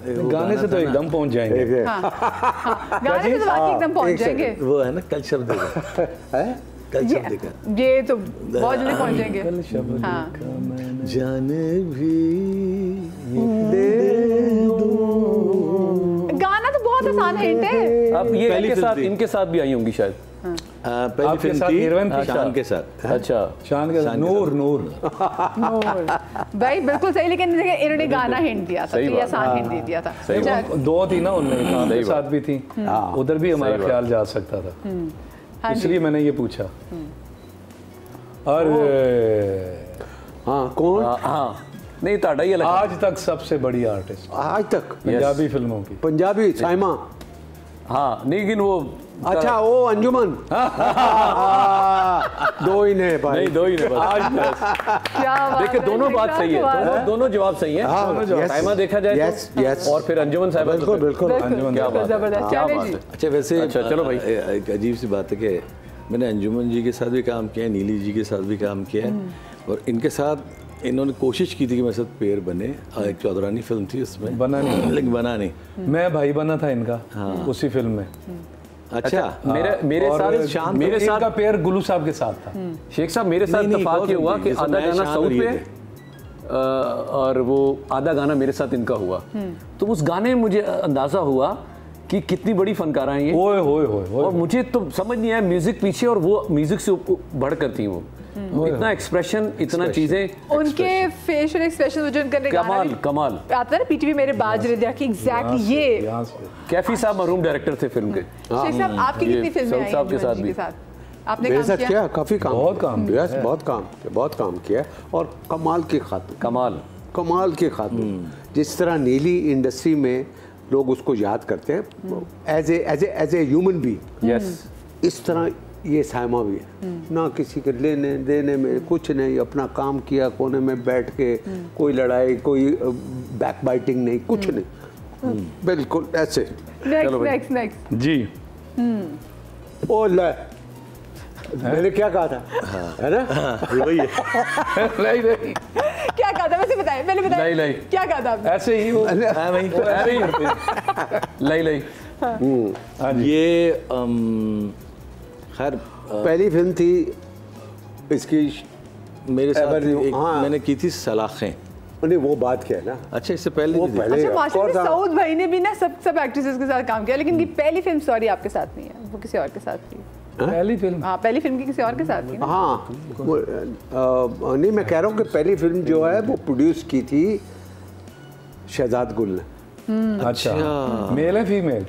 गाने से तो एकदम पहुंच जाएंगे। गाने से तो बाकी एकदम पहुंच जाएंगे। वो है ना कल शब्द है, कल शब्द का, ये तो बहुत जल्दी पहुंच जाएंगे। कल शब्द हाँ। जाने भी गाना तो बहुत आसान है। अब ये इनके साथ भी आई होंगी शायद। पहली फिल्म थी शान के साथ। अच्छा, शान के साथ नूर नूर भाई बिल्कुल सही, लेकिन इन्होंने गाना हिंट दिया था, तो आसान हिंट दे दिया था। दो थी ना उनमें, शान के साथ भी थी, उधर भी हमारा ख्याल जा सकता था, इसलिए मैंने ये पूछा। अरे हाँ कौन? हाँ नहीं ताड़ा ही आज तक सबसे बड़ी आर्टिस्ट, आज तक पंजाबी फिल्मों की, पंजाबी साइमा। हाँ लेकिन वो अच्छा वो अंजुमन। दो ही ने भाई, नहीं दो ही ने आज क्या बात देखिए है, दोनों बात सही है, दोनों जवाब सही है। हाँ, साइमा देखा जाए तो और फिर अंजुमन साहब। बिल्कुल बिल्कुल। क्या बात है, क्या बात है। अच्छा वैसे अच्छा चलो भाई, एक अजीब सी बात है कि मैंने अंजुमन जी के साथ भी काम किया है, नीली जी के साथ भी काम किया है, और इनके साथ इन्होंने कोशिश की थी कि मेरे साथ पेयर बने। एक चौधरानी फिल्म थी उसमें, बना नहीं, लेकिन बना नहीं। मैं भाई बना था इनका उसी फिल्म में। अच्छा मेरे साथ का पेयर गुलू साहब के साथ था। शेख साहब मेरे साथ इत्तेफाक ये हुआ कि आधा गाना साउथ पे और वो आधा गाना मेरे साथ इनका हुआ, तो उस गाने में मुझे अंदाजा हुआ कि कितनी बड़ी फनकारा है ये। ओए होए होए, और मुझे तो समझ नहीं आया म्यूजिक पीछे और वो म्यूजिक से बढ़कर थी वो इतना एक्सप्रेशन, इतना चीजें, उनके फेशियल एक्सप्रेशन जो उनका कमाल कमाल आता है ना पीटीवी मेरे बाज रहे थे कि एग्जैक्टली ये कैफी साहब मरूम डायरेक्टर थे फिल्म के। शेख साहब आपकी कितनी फिल्में आई साहब के साथ भी आपने मेरे काम साथ किया? किया, काफी काम, बहुत काम किया, बहुत काम किया, और कमाल की खातून, कमाल की खातून। जिस तरह नीली इंडस्ट्री में लोग उसको याद करते हैं as a human being, yes, इस तरह ये साइमा भी है ना, किसी के लेने देने में कुछ नहीं, अपना काम किया, कोने में बैठ के, कोई लड़ाई, कोई बैक बाइटिंग नहीं, कुछ नहीं, बिल्कुल ऐसे। नेक्स्ट जी। ओ ले, मैंने क्या कहा था, है ना, वही है। क्या कहा था वैसे बताएं, पहले बताएं। लाई क्या कहा था आपने? ऐसे ही वो लाई ये खैर पहली फिल्म थी इसकी मेरे साथ हाँ। मैंने की थी सलाखें। नहीं वो बात क्या है ना, अच्छा इससे पहले वो पहले अच्छा माशाल्लाह था। सऊद भाई ने भी ना सब एक्ट्रेसेस के साथ काम किया, लेकिन ये पहली फिल्म सॉरी आपके साथ नहीं है, वो किसी और के साथ थी। पहली फिल्म, हाँ पहली फिल्म की किसी और के साथ थी ना। हाँ नहीं मैं कह रहा हूँ कि पहली फिल्म जो है वो प्रोड्यूस की थी शहजाद गुल ने। अच्छा मेल है फीमेल?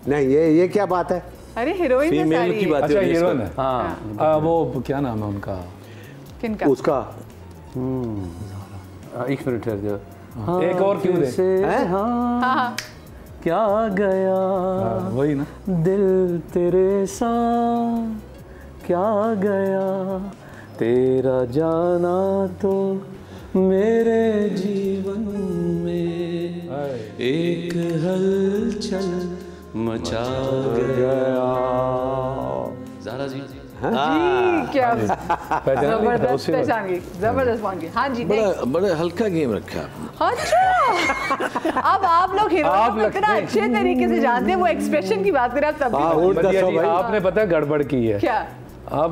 नहीं ये क्या बात है, अरे हीरोइन है फीमेल की सारी। बात अच्छा है हीरोइन है, हाँ वो क्या नाम है उनका? किनका? उसका एक मिनट ठहर जाओ, एक और क्यों दे? हाँ क्या गया वही ना, दिल तेरे साथ क्या गया, तेरा जाना तो मेरे जीवन में एक हलचल मचा गया। ज़ारा जी जी क्या जबरदस्त पहचान गई, जबरदस्त पहुंच गई। हाँ जी बड़ा हल्का गेम रखा आपने। अच्छा अब आप लोग हीरोइन को इतना अच्छे तरीके से जानते हैं, वो एक्सप्रेशन की बात करें आप तब भी बढ़िया जी, आपने पता है गड़बड़ की है क्या? आप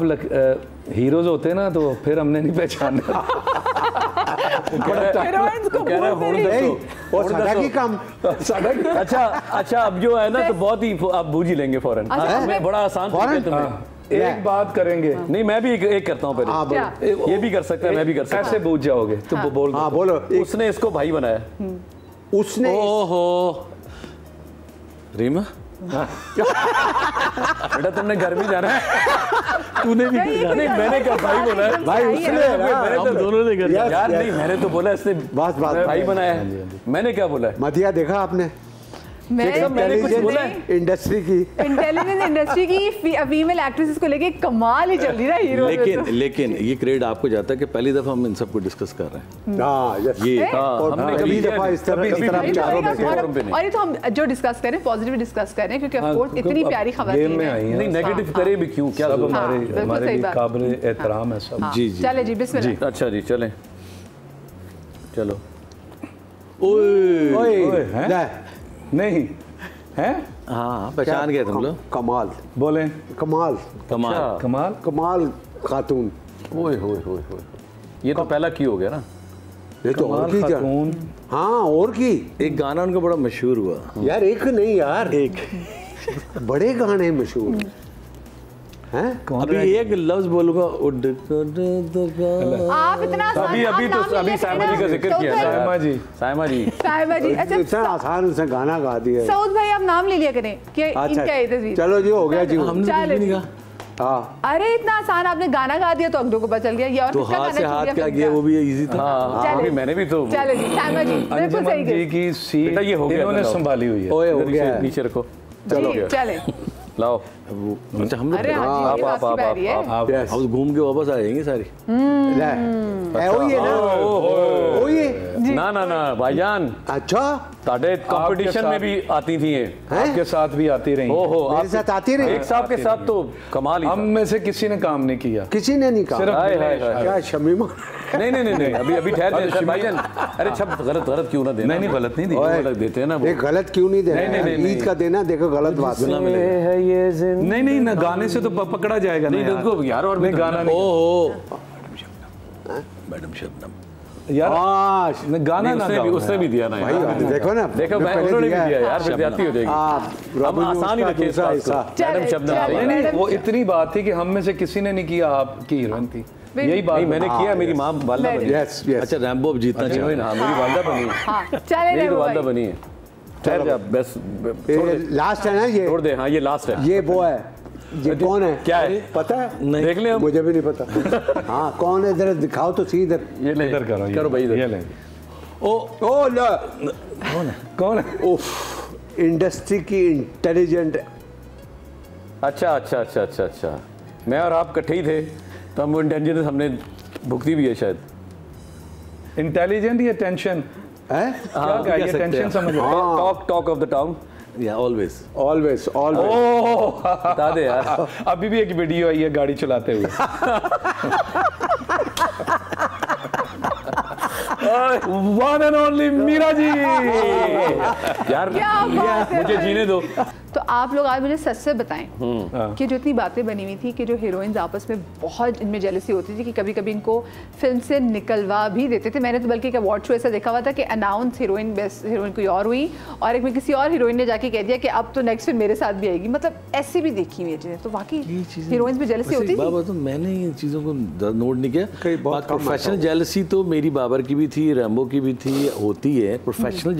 हीरोज होते ना तो फिर हमने नहीं पहचाना। हीरोइंस को और साडा की काम अच्छा अब जो है ना तो बहुत ही आप बूझ ही लेंगे फौरन। मैं बड़ा आसान एक बात करेंगे, नहीं मैं भी एक करता हूँ पहले, ये भी कर सकते हैं, मैं भी कर सकता हूँ। कैसे बूझ जाओगे तो बोल। हाँ बोलो। उसने इसको भाई बनाया, उसने ओहो रीमा बेटा तुमने घर में जाना है, तूने भी नहीं, मैंने क्या भाई बोला है, भाई उसने हम दोनों ने कर यार नहीं मैंने तो बोला इसने बात भाई बनाया है, मैंने क्या बोला है? मदिया देखा आपने मैंने कुछ बोला है? इंडस्ट्री की इंटेलिजेंस इंडस्ट्री की फीमेल एक्ट्रेसेस को लेके कमाल ही चल रही है हीरो। लेकिन ये क्रेडिट आपको जाता है कि पहली दफा हम इन सबको डिस्कस कर रहे हैं। हाँ ये और पहली दफा इस तरह चारों में और ये तो हम जो डिस्कस करें पॉजिटिव डिस्कस करें, क्योंकि ऑफ कोर्स इतनी प्यारी खबर है, नहीं नेगेटिव करे भी क्यों, क्या सब हमारे लिए काबिल एहतराम है सब। जी जी चले जी बिस्मिल्लाह। अच्छा जी चलें, चलो। नहीं है, हाँ पहचान गए तुम लोग। कमाल बोले कमाल कमाल कमाल कमाल खातून। ओए होए होए होए, ये तो पहला की हो गया ना, ये तो और की क्या? खातून। हाँ और की एक गाना उनका बड़ा मशहूर हुआ यार, एक नहीं यार, एक बड़े गाने मशहूर। अभी एक लफ्ज बोलूंगा आप इतना अभी साइमा जी का जिक्र किया। साइमा जी इतना आसान उनसे गाना गा दिया। सऊद भाई आप नाम ले लिया करें कि इनका है तस्वीर। चलो जी हो गया जी। हाँ अरे इतना आसान आपने गाना गा दिया तो अगलों को पता चल गया। ये और तो हाथ से हाथ क्या किया वो भी इजी था। अभी मैंने भी तो चलो जी साइमा जी बिल्कुल सही जी की सीट ये हो गया इन्होंने संभाली हुई है। ओए हो गया नीचे रखो। चलो चले लाओ। अच्छा हम लोग आप घूम के वापस आ जाएंगे सारी। ना ना ना भाईजान। अच्छा ताड़े कंपटीशन में भी आती थी ये। आपके साथ भी आती रही। ओहो मेरे साथ आती रही। एक साहब के साथ तो कमाल ही। हम में से किसी ने काम नहीं किया। किसी ने नहीं कहा। क्या शमीमा? नहीं अभी ठहर दे भाईजान। अरे छप गलत क्यों ना देना? नहीं गलत नहीं देते हैं ना। गलत क्यों नहीं देना? ईद का देना देखो गलत बात नहीं ना गाने से तो पकड़ा जाएगा नहीं यार। और मैं गाना नहीं। ओहो मैडम शबनम यार गाना ना उसने भी दिया ना भाई। देखो ना उन्होंने भी दिया यार। फिर जाती हो जाएगी। हम आसान ही रखे इस बात को। मैडम शबनम नहीं वो इतनी बात थी कि हम में से किसी ने नहीं किया। आपकी हीरोइन थी यही बात मैंने किया। मेरी माँ वालदा बनी। अच्छा रैम्बो जीतना चाहिए। मेरी वालदा बनी। मेरी वालदा बनी है। ठहर जा बस। लास्ट है ना ये? छोड़ दे। हाँ ये लास्ट है। ये वो है। ये कौन है? क्या है पता है? नहीं देख ले। मुझे भी नहीं पता। हाँ कौन है? जरा दिखाओ तो सी इधर। ये ले इधर करो भाई इधर। ये ले। ओ ला कौन है? उफ इंडस्ट्री की इंटेलिजेंट। अच्छा मैं और आप इकट्ठे ही थे तो हम इंटेलिजेंस हमने भुगती भी है शायद। इंटेलिजेंट या टेंशन है? क्या कहा ये? टेंशन समझ लो। Talk of the town. या ऑलवेज बता दे यार। अभी भी एक वीडियो आई है गाड़ी चलाते हुए। One and only Meera ji. यार मुझे जीने दो। तो आप लोग आज मुझे सच से बताएं कि जो इतनी बातें बनी हुई थी कि जो हीरोइंस आपस में बहुत इनमें जेलसी होती थी कि कभी कभी इनको फिल्म से निकलवा भी देते थे। मैंने तो बल्कि एक अवार्ड शो ऐसा देखा हुआ था कि अनाउंस हीरोइन बेस्ट हीरोइन कोई और हुई और एक में किसी और हीरोइन ने जाके कह दिया कि अब तो नेक्स्ट फिल्म मेरे साथ भी आएगी। मतलब ऐसी भी देखी हुई है चीज़ें। तो वाकई हीरोइंस में जेलसी होती थी। तो मैंने इन चीज़ों को नोट नहीं किया। प्रोफेशनल जेलसी तो मेरी बाबर की भी थी, रैम्बो की भी थी, होती है। प्रोफेशनल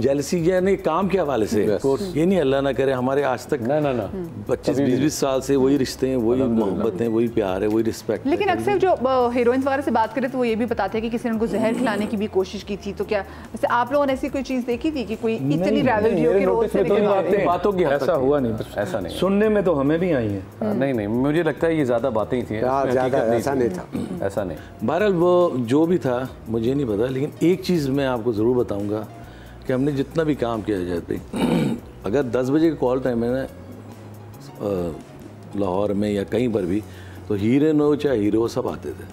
जेलसी यानी काम के हवाले से ये नहीं अल्लाह ना करे हमारे आज तक ना 25-20 साल से वही रिश्ते हैं, वही मोहब्बत है, वही प्यार है, वही रिस्पेक्ट। लेकिन अक्सर जो हीरोइंस वगैरह से बात करें तो वो ये भी बताते हैं कि किसी ने उनको जहर खिलाने की भी कोशिश की थी। तो क्या वैसे आप लोगों ने ऐसी कोई चीज़ देखी थी कि कोई इतनी राइवलरी हो के रोल से बातों की ऐसा हुआ नहीं? ऐसा नहीं। सुनने में तो हमें भी आई है। नहीं मुझे लगता है ये ज़्यादा बातें ही थी। ऐसा नहीं था। ऐसा नहीं। बहरहाल वो जो भी था मुझे नहीं पता। लेकिन एक चीज़ मैं आपको ज़रूर बताऊंगा कि हमने जितना भी काम किया जाए अगर 10 बजे का कॉल टाइम है ना लाहौर में या कहीं पर भी तो हीरोइन हो चाहे हीरो सब आते थे।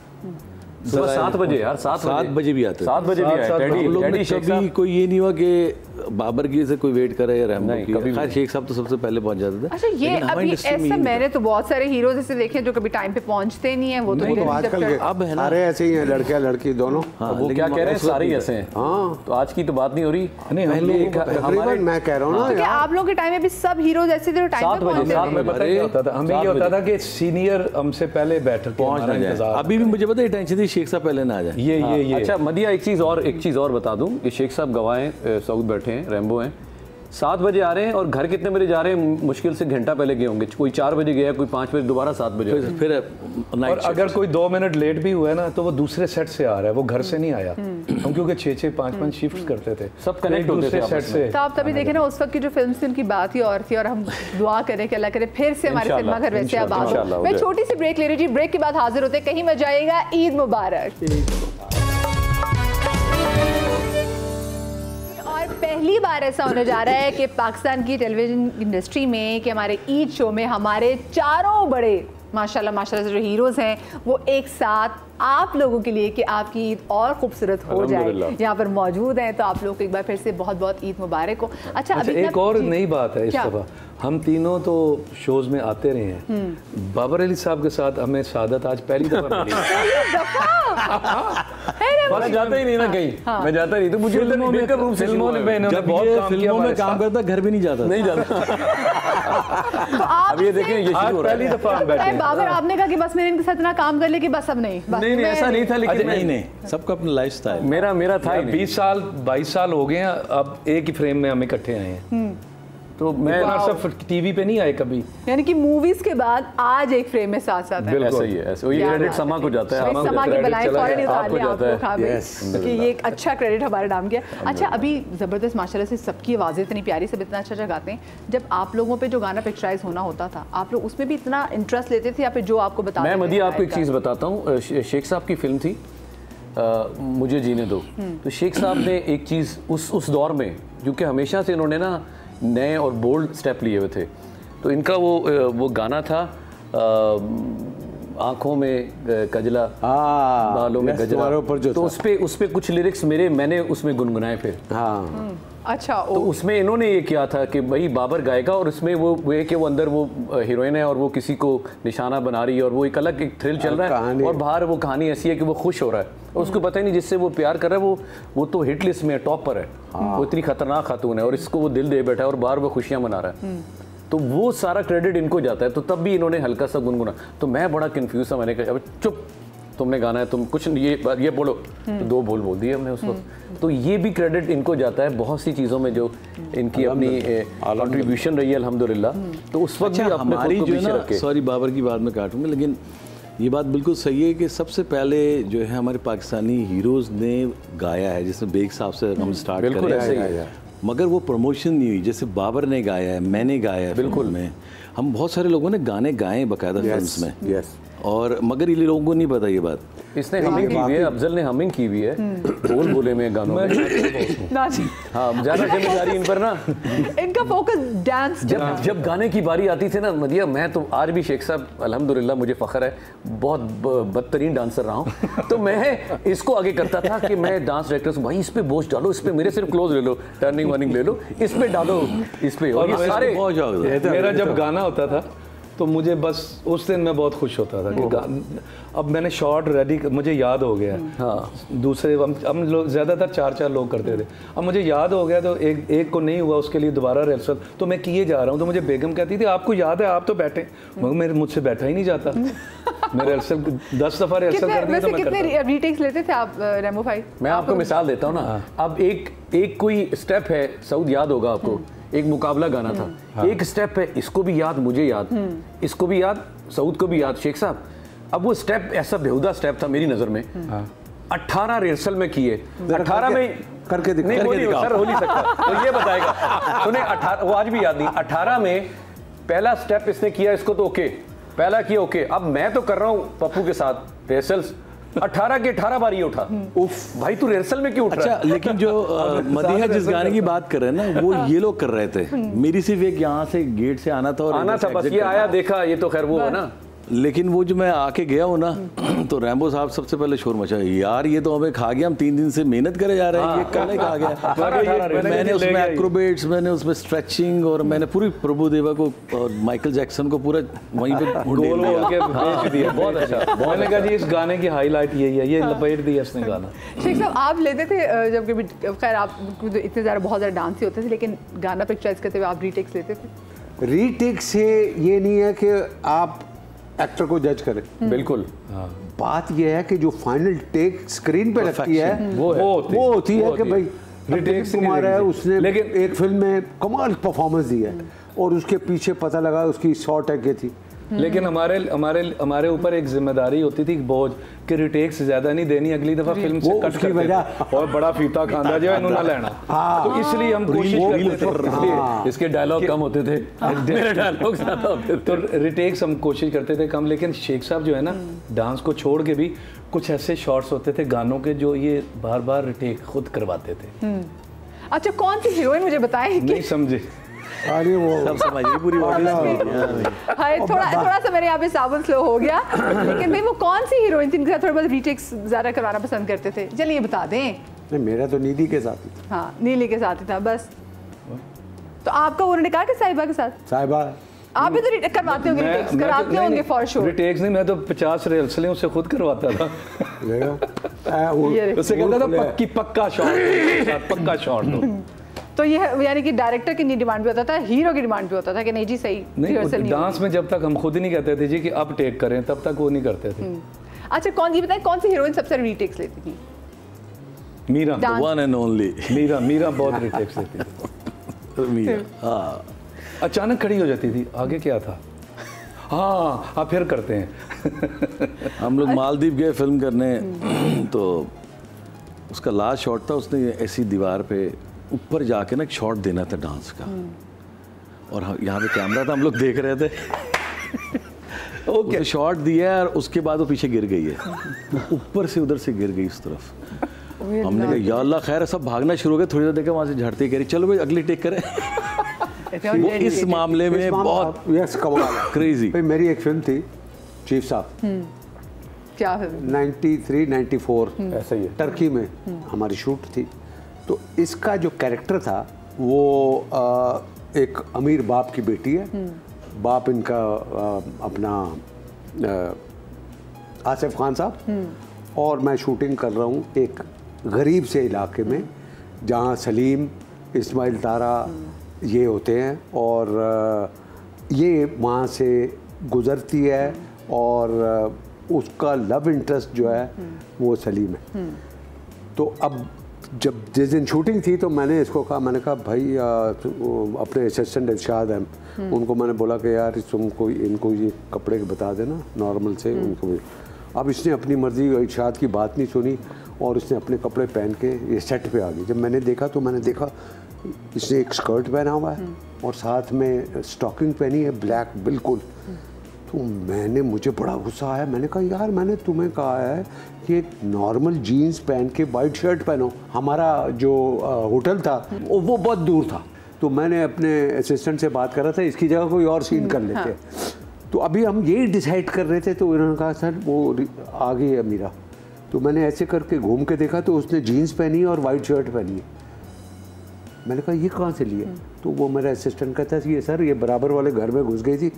सुबह 7 बजे यार। 7 बजे भी आते। 7 बजे भी आए। हम लोग ने कभी कोई ये नहीं हुआ कि बाबर की से कोई वेट करे या रैम्बो की। खैर शेख साहब तो सबसे पहले पहुंच जाते थे। अच्छा ये अभी ऐसा मैंने तो बहुत सारे हीरोज ऐसे देखे जो कभी टाइम पे पहंचते नहीं है। वो तो आजकल अब है ना, सारे ऐसे ही हैं, लड़के लड़की दोनों। वो क्या कह रहे हैं सारे ऐसे हैं। हाँ तो आज की तो बात नहीं हो रही। नहीं हमारे मैं कह रहा हूँ ना यार आप लोगों के टाइम में भी सब हीरोज ऐसे थे टाइम पे पहुंचते थे। हमें पता नहीं होता था। हमें ये होता था कि सीनियर हमसे पहले बैठ पहुंच ना जाए। अभी भी मुझे पता है टेंशन थी शेख साहब पहले ना आ जाए। ये अच्छा मदिया एक चीज़ और बता दूं कि शेख साहब गवाह हैं, सऊद बैठे हैं, रैम्बो हैं। 7 बजे आ रहे हैं और घर कितने बजे जा रहे हैं? मुश्किल से घंटा पहले गए होंगे। कोई 4 बजे गया, कोई 5 बजे, दोबारा 7 बजे। फिर और अगर कोई 2 मिनट लेट भी हुआ है ना तो वो दूसरे सेट से आ रहा है, वो घर से नहीं आया। हम क्योंकि 6-6, 5-5 शिफ्ट करते थे, सब कनेक्ट होते थे सेट से। तो आप तभी देखे ना उस वक्त की जो फिल्म थी उनकी बात ही और थी। और हम दुआ करें कि अल्लाह करे फिर से हमारे सिनेमा घर वैसे आबाद हो। मैं छोटी सी ब्रेक ले रही हूँ जी। ब्रेक के बाद हाजिर होते, कहीं मत जाइएगा। ईद मुबारक। पहली बार ऐसा होने जा रहा है कि पाकिस्तान की टेलीविज़न इंडस्ट्री में कि हमारे ईद शो में हमारे चारों बड़े माशाल्लाह से जो हीरोज़ हैं वो एक साथ आप लोगों के लिए कि आपकी ईद और खूबसूरत हो जाए यहाँ पर मौजूद हैं। तो आप लोग को एक बार फिर से बहुत बहुत ईद मुबारक हो। अच्छा अभी एक और नई बात है इस दफ़ा, हम तीनों तो शोज में आते रहे हैं। बाबर अली साहब के साथ हमें सादत आज पहली दफा मिली। मैं जाता ही नहीं ना कहीं, मैं जाता नहीं, तो मुझे फिल्मों में काम करता, घर भी नहीं जाता। नहीं जाता। अब ये देखें, ये शुरू हो रहा है। पहली दफा बैठे। बाबर, आपने कहा कि बस मैंने इनके साथ इतना काम कर ले कि बस अब नहीं। नहीं, ऐसा नहीं था, लेकिन नहीं, सबका अपना लाइफस्टाइल। मेरा था 20 साल 22 साल हो गए हैं, अब एक ही फ्रेम में हमें इकट्ठे आए हैं। तो मैं सब टीवी पे नहीं आए कभी, यानी कि मूवीज के बाद आज एक फ्रेम में साथ साथ है। ऐसा ही है, ऐसा ये क्रेडिट समा को जाता है, समा के बनाए फौरन उतार लिया जाता है कि ये एक अच्छा क्रेडिट हमारे नाम किया। अच्छा, अभी जबरदस्त माशाल्लाह से सबकी आवाज़ें इतनी प्यारी, सब इतना अच्छा गाते हैं। जब आप लोगों पे जो गाना पिक्चराइज होना होता था, आप लोग उसमें भी इतना इंटरेस्ट लेते थे या फिर जो आपको बता? मैं मदिया आपको एक चीज़ बताता हूँ, शेख साहब की फिल्म थी मुझे जीने दो। तो शेख साहब ने एक चीज़ उस दौर में, क्योंकि हमेशा से इन्होंने ना नए और बोल्ड स्टेप लिए हुए थे, तो इनका वो गाना था आंखों में कजला बालों में गजरा, तो उस पे कुछ लिरिक्स मैंने उसमें गुनगुनाए फिर। हाँ, अच्छा। तो उसमें इन्होंने ये किया था कि भाई बाबर गाएगा, और उसमें वो है कि वो अंदर वो हीरोइन है और वो किसी को निशाना बना रही है, और वो एक अलग एक थ्रिल चल रहा है, और बाहर वो कहानी ऐसी है कि वो खुश हो रहा है और उसको पता ही नहीं जिससे वो प्यार कर रहा है वो तो हिट लिस्ट में टॉप पर है। वो इतनी खतरनाक खातून है और इसको वो दिल दे बैठा है और बाहर वो खुशियाँ मना रहा है, तो वो सारा क्रेडिट इनको जाता है। तो तब भी इन्होंने हल्का सा गुनगुना, तो मैं बड़ा कंफ्यूज था। मैंने कहा अब चुप, तुमने गाना है, तुम कुछ ये बोलो, तो 2 बोल दिए हमने उस वक्त। तो ये भी क्रेडिट इनको जाता है बहुत सी चीज़ों में जो इनकी अपनी कंट्रीब्यूशन रही है अल्हम्दुलिल्लाह। तो उस वक्त भी हमारी जो है ना, सॉरी बाबर की बात में काटूंगा, लेकिन ये बात बिल्कुल सही है कि सबसे पहले जो है हमारे पाकिस्तानी हीरोज़ ने गाया है, जिसमें बेग साहब से हम स्टार्ट करें, मगर वो प्रमोशन नहीं हुई। जैसे बाबर ने गाया है, मैंने गाया है, बिल्कुल में हम बहुत सारे लोगों ने गाने गाए बाकायदा फिल्म्स में, और मगर ये लोगों को नहीं पता ये बात। इसने हमिंग की हुई है, अफजल ने हमिंग की हुई है बोले में गानों में। हाँ, ज़्यादा जिम्मेदारी इन पर ना, इनका फोकस डांस। जब गाने की बारी आती थी ना मदिया, मैं तो आज भी शेख साहब अल्हम्दुलिल्लाह मुझे फ़ख्र है, बहुत बदतरीन डांसर रहा हूँ, तो मैं इसको आगे करता था कि मैं डांस डायरेक्टर से भाई इस पे बोझ डालो, इस पे मेरे सिर्फ क्लोज ले लो, टर्निंग वार्निंग ले लो, इस पे डालो, इस पे। और ये सारे मेरा जब गाना होता था तो मुझे बस उस दिन मैं बहुत खुश होता था कि अब मैंने शॉट रेडी, मुझे याद हो गया। हाँ, दूसरे हम लोग ज़्यादातर 4 लोग करते थे, अब मुझे याद हो गया, तो एक को नहीं हुआ, उसके लिए दोबारा रिहर्सल तो मैं किए जा रहा हूँ। तो मुझे बेगम कहती थी आपको याद है, आप तो बैठे, मगर मुझसे बैठा ही नहीं जाता। मैं रिहर्सल 10 दफ़ा रिहर्सल कर दिया। कितने रीटेक्स लेते थे आप रेमो भाई? मैं आपको मिसाल देता हूँ ना, अब एक कोई स्टेप है, सऊद याद होगा आपको, एक मुकाबला गाना था, एक स्टेप है, इसको भी याद, मुझे याद, इसको भी याद, सऊद को भी याद, शेख साहब। अब वो स्टेप ऐसा बेहुदा स्टेप था मेरी नज़र में। 18 रिहर्सल में किए, 18 में करके दिखा, नहीं सर हो नहीं सकता, तो ये बताएगा। सुने, 18 वो आज भी याद नहीं, 18 में पहला स्टेप इसने किया, इसको तो ओके, पहला किया ओके, अब मैं तो कर रहा हूँ पप्पू के साथ रिहर्सल्स, 18 के 18 बार ये उठा। उफ भाई, तू रिहर्सल में क्यों उठ रहा है? अच्छा, लेकिन जो मदीहा जिस गाने की बात कर रहे हैं ना, वो ये लोग कर रहे थे, मेरी सिर्फ एक यहाँ से गेट से आना था और आना था, बस ये आया देखा, ये तो खैर वो है ना। लेकिन वो जो मैं आके गया हूँ ना, तो रैम्बो साहब सबसे पहले शोर मचा, यार ये तो हमें खा गया, हम 3 दिन से मेहनत करे जा रहे हैं, ये कल खा गया। मैंने उसमें एक्रोबेट्स, मैंने उसमें स्ट्रेचिंग, और मैंने पूरी प्रभु देवा को और माइकल जैक्सन को पूरा वहीं पे गोल के भेज दिया। बहुत अच्छा। मैंने कहा जी इस गाने की हाईलाइट यही है, ये लपेट दिया इसने गाना। शेख साहब, आप लेते थे जब कभी, खैर आप इतने ज़्यादा बहुत ज़्यादा डांस ही होते थे, लेकिन गाना पिक्चराइज करते हुए आप रीटेक्स लेते थे? रीटेक से ये नहीं है कि आप एक्टर को जज करें, बिल्कुल। बात यह है कि जो फाइनल टेक स्क्रीन पे लगती है वो होती है कि भाई रितेश कुमार है, उसने लेकिन एक फिल्म में कमाल परफॉर्मेंस दी है और उसके पीछे पता लगा उसकी 100 टके थी। लेकिन हमारे ऊपर एक जिम्मेदारी होती थी, बोझ कि रिटेक्स ज्यादा नहीं देनी, अगली दफा फिल्म से कट की वजह और बड़ा फीता खांदा जो इन्होंने लेना, तो इसलिए हम कोशिश करते थे, इसके डायलॉग कम होते थे, मेरे डायलॉग ज्यादा होते थे, तो रिटेक्स हम कोशिश करते थे कम। लेकिन शेख साहब जो है ना, डांस को छोड़ के भी कुछ ऐसे शॉट्स होते थे गानों के जो ये बार बार रिटेक खुद करवाते थे। अच्छा, कौन सी हीरोइन मुझे बताएं? नहीं समझे? अरे वो सब समझिए पूरी हाय, थोड़ा सा मेरे यहाँ पे साबुन स्लो हो गया, लेकिन भाई वो कौन सी हीरोइन थी इनके साथ थोड़ा बहुत रीटेक्स ज़्यादा करवाना पसंद करते थे? चलिए बता दें। नहीं, मेरा तो नीली के साथ ही था। हाँ, नीली के साथ ही था बस। तो आपका उन्होंने कहा कि साहिबा के साथ? साहिबा आप भी तो करवाते होंगे रिटेक्स, कराते होंगे फॉर श्योर। रिटेक्स नहीं, मैं तो 50 रिहर्सलें उससे खुद करवाता था। उससे कहता था पक्का शॉट, पक्का शॉट दो। तो ये यानी कि डायरेक्टर की नहीं डिमांड भी होता था, हीरो की डिमांड भी होता था कि नहीं जी सही नहीं, डांस में जब तक हम खुद ही नहीं कहते थे जी कि अब टेक करें, तब तक वो नहीं करते थे। अच्छा, कौन ये बताएं कौन सी हीरोइन सबसे रीटेक्स लेती थी? Meera, one and only Meera बहुत रिटेक्स लेती थी। मीरा हाँ, अचानक खड़ी हो जाती थी, आगे क्या था, हाँ आप फिर करते हैं। हम लोग मालदीव गए फिल्म करने, तो उसका लास्ट शॉट था, उसने ऐसी दीवार पे ऊपर जाके ना एक शॉट देना था डांस का, और यहाँ पे कैमरा था, हम लोग देख रहे थे। ओके शॉट दिया और उसके बाद वो पीछे गिर गई है, ऊपर से उधर से गिर गई इस तरफ। हमने कहा या अल्लाह खैर, सब भागना शुरू हो गया, थोड़ी देर देखा वहाँ से झड़ते कह रही चलो भाई अगली टेक करें। वो इस मामले में बहुत क्रेजी। मेरी एक फिल्म थी चीफ साहब, क्या फिल्म? 93-94 ऐसा ही है, टर्की में हमारी शूट थी। तो इसका जो कैरेक्टर था वो एक अमीर बाप की बेटी है, बाप इनका अपना आसिफ खान साहब, और मैं शूटिंग कर रहा हूँ एक गरीब से इलाके में जहाँ सलीम, इस्माइल तारा ये होते हैं, और ये वहाँ से गुज़रती है और उसका लव इंटरेस्ट जो है वो सलीम है। तो अब जब जिस दिन शूटिंग थी तो मैंने इसको कहा, मैंने कहा भाई अपने असिस्टेंट इरशाद हैं, उनको मैंने बोला कि यार तुमको इनको ये कपड़े बता देना नॉर्मल से उनको भी। अब इसने अपनी मर्ज़ी, इरशाद की बात नहीं सुनी और इसने अपने कपड़े पहन के ये सेट पे आ गई। जब मैंने देखा तो मैंने देखा इसने एक स्कर्ट पहना हुआ है और साथ में स्टॉकिंग पहनी है ब्लैक बिल्कुल। तो मुझे बड़ा गुस्सा आया, मैंने कहा यार मैंने तुम्हें कहा है कि एक नॉर्मल जीन्स पहन के वाइट शर्ट पहनो। हमारा जो होटल था वो बहुत दूर था, तो मैंने अपने असिस्टेंट से बात कर रहा था इसकी जगह कोई और सीन कर लेते। तो अभी हम यही डिसाइड कर रहे थे, तो उन्होंने कहा सर वो आ गई है मीरा। तो मैंने ऐसे करके घूम के देखा तो उसने जीन्स पहनी है और वाइट शर्ट पहनी है। मैंने कहा ये कहाँ से लिए? तो वो मेरा असिस्टेंट कहता है ये सर ये बराबर वाले घर में घुस गई थी,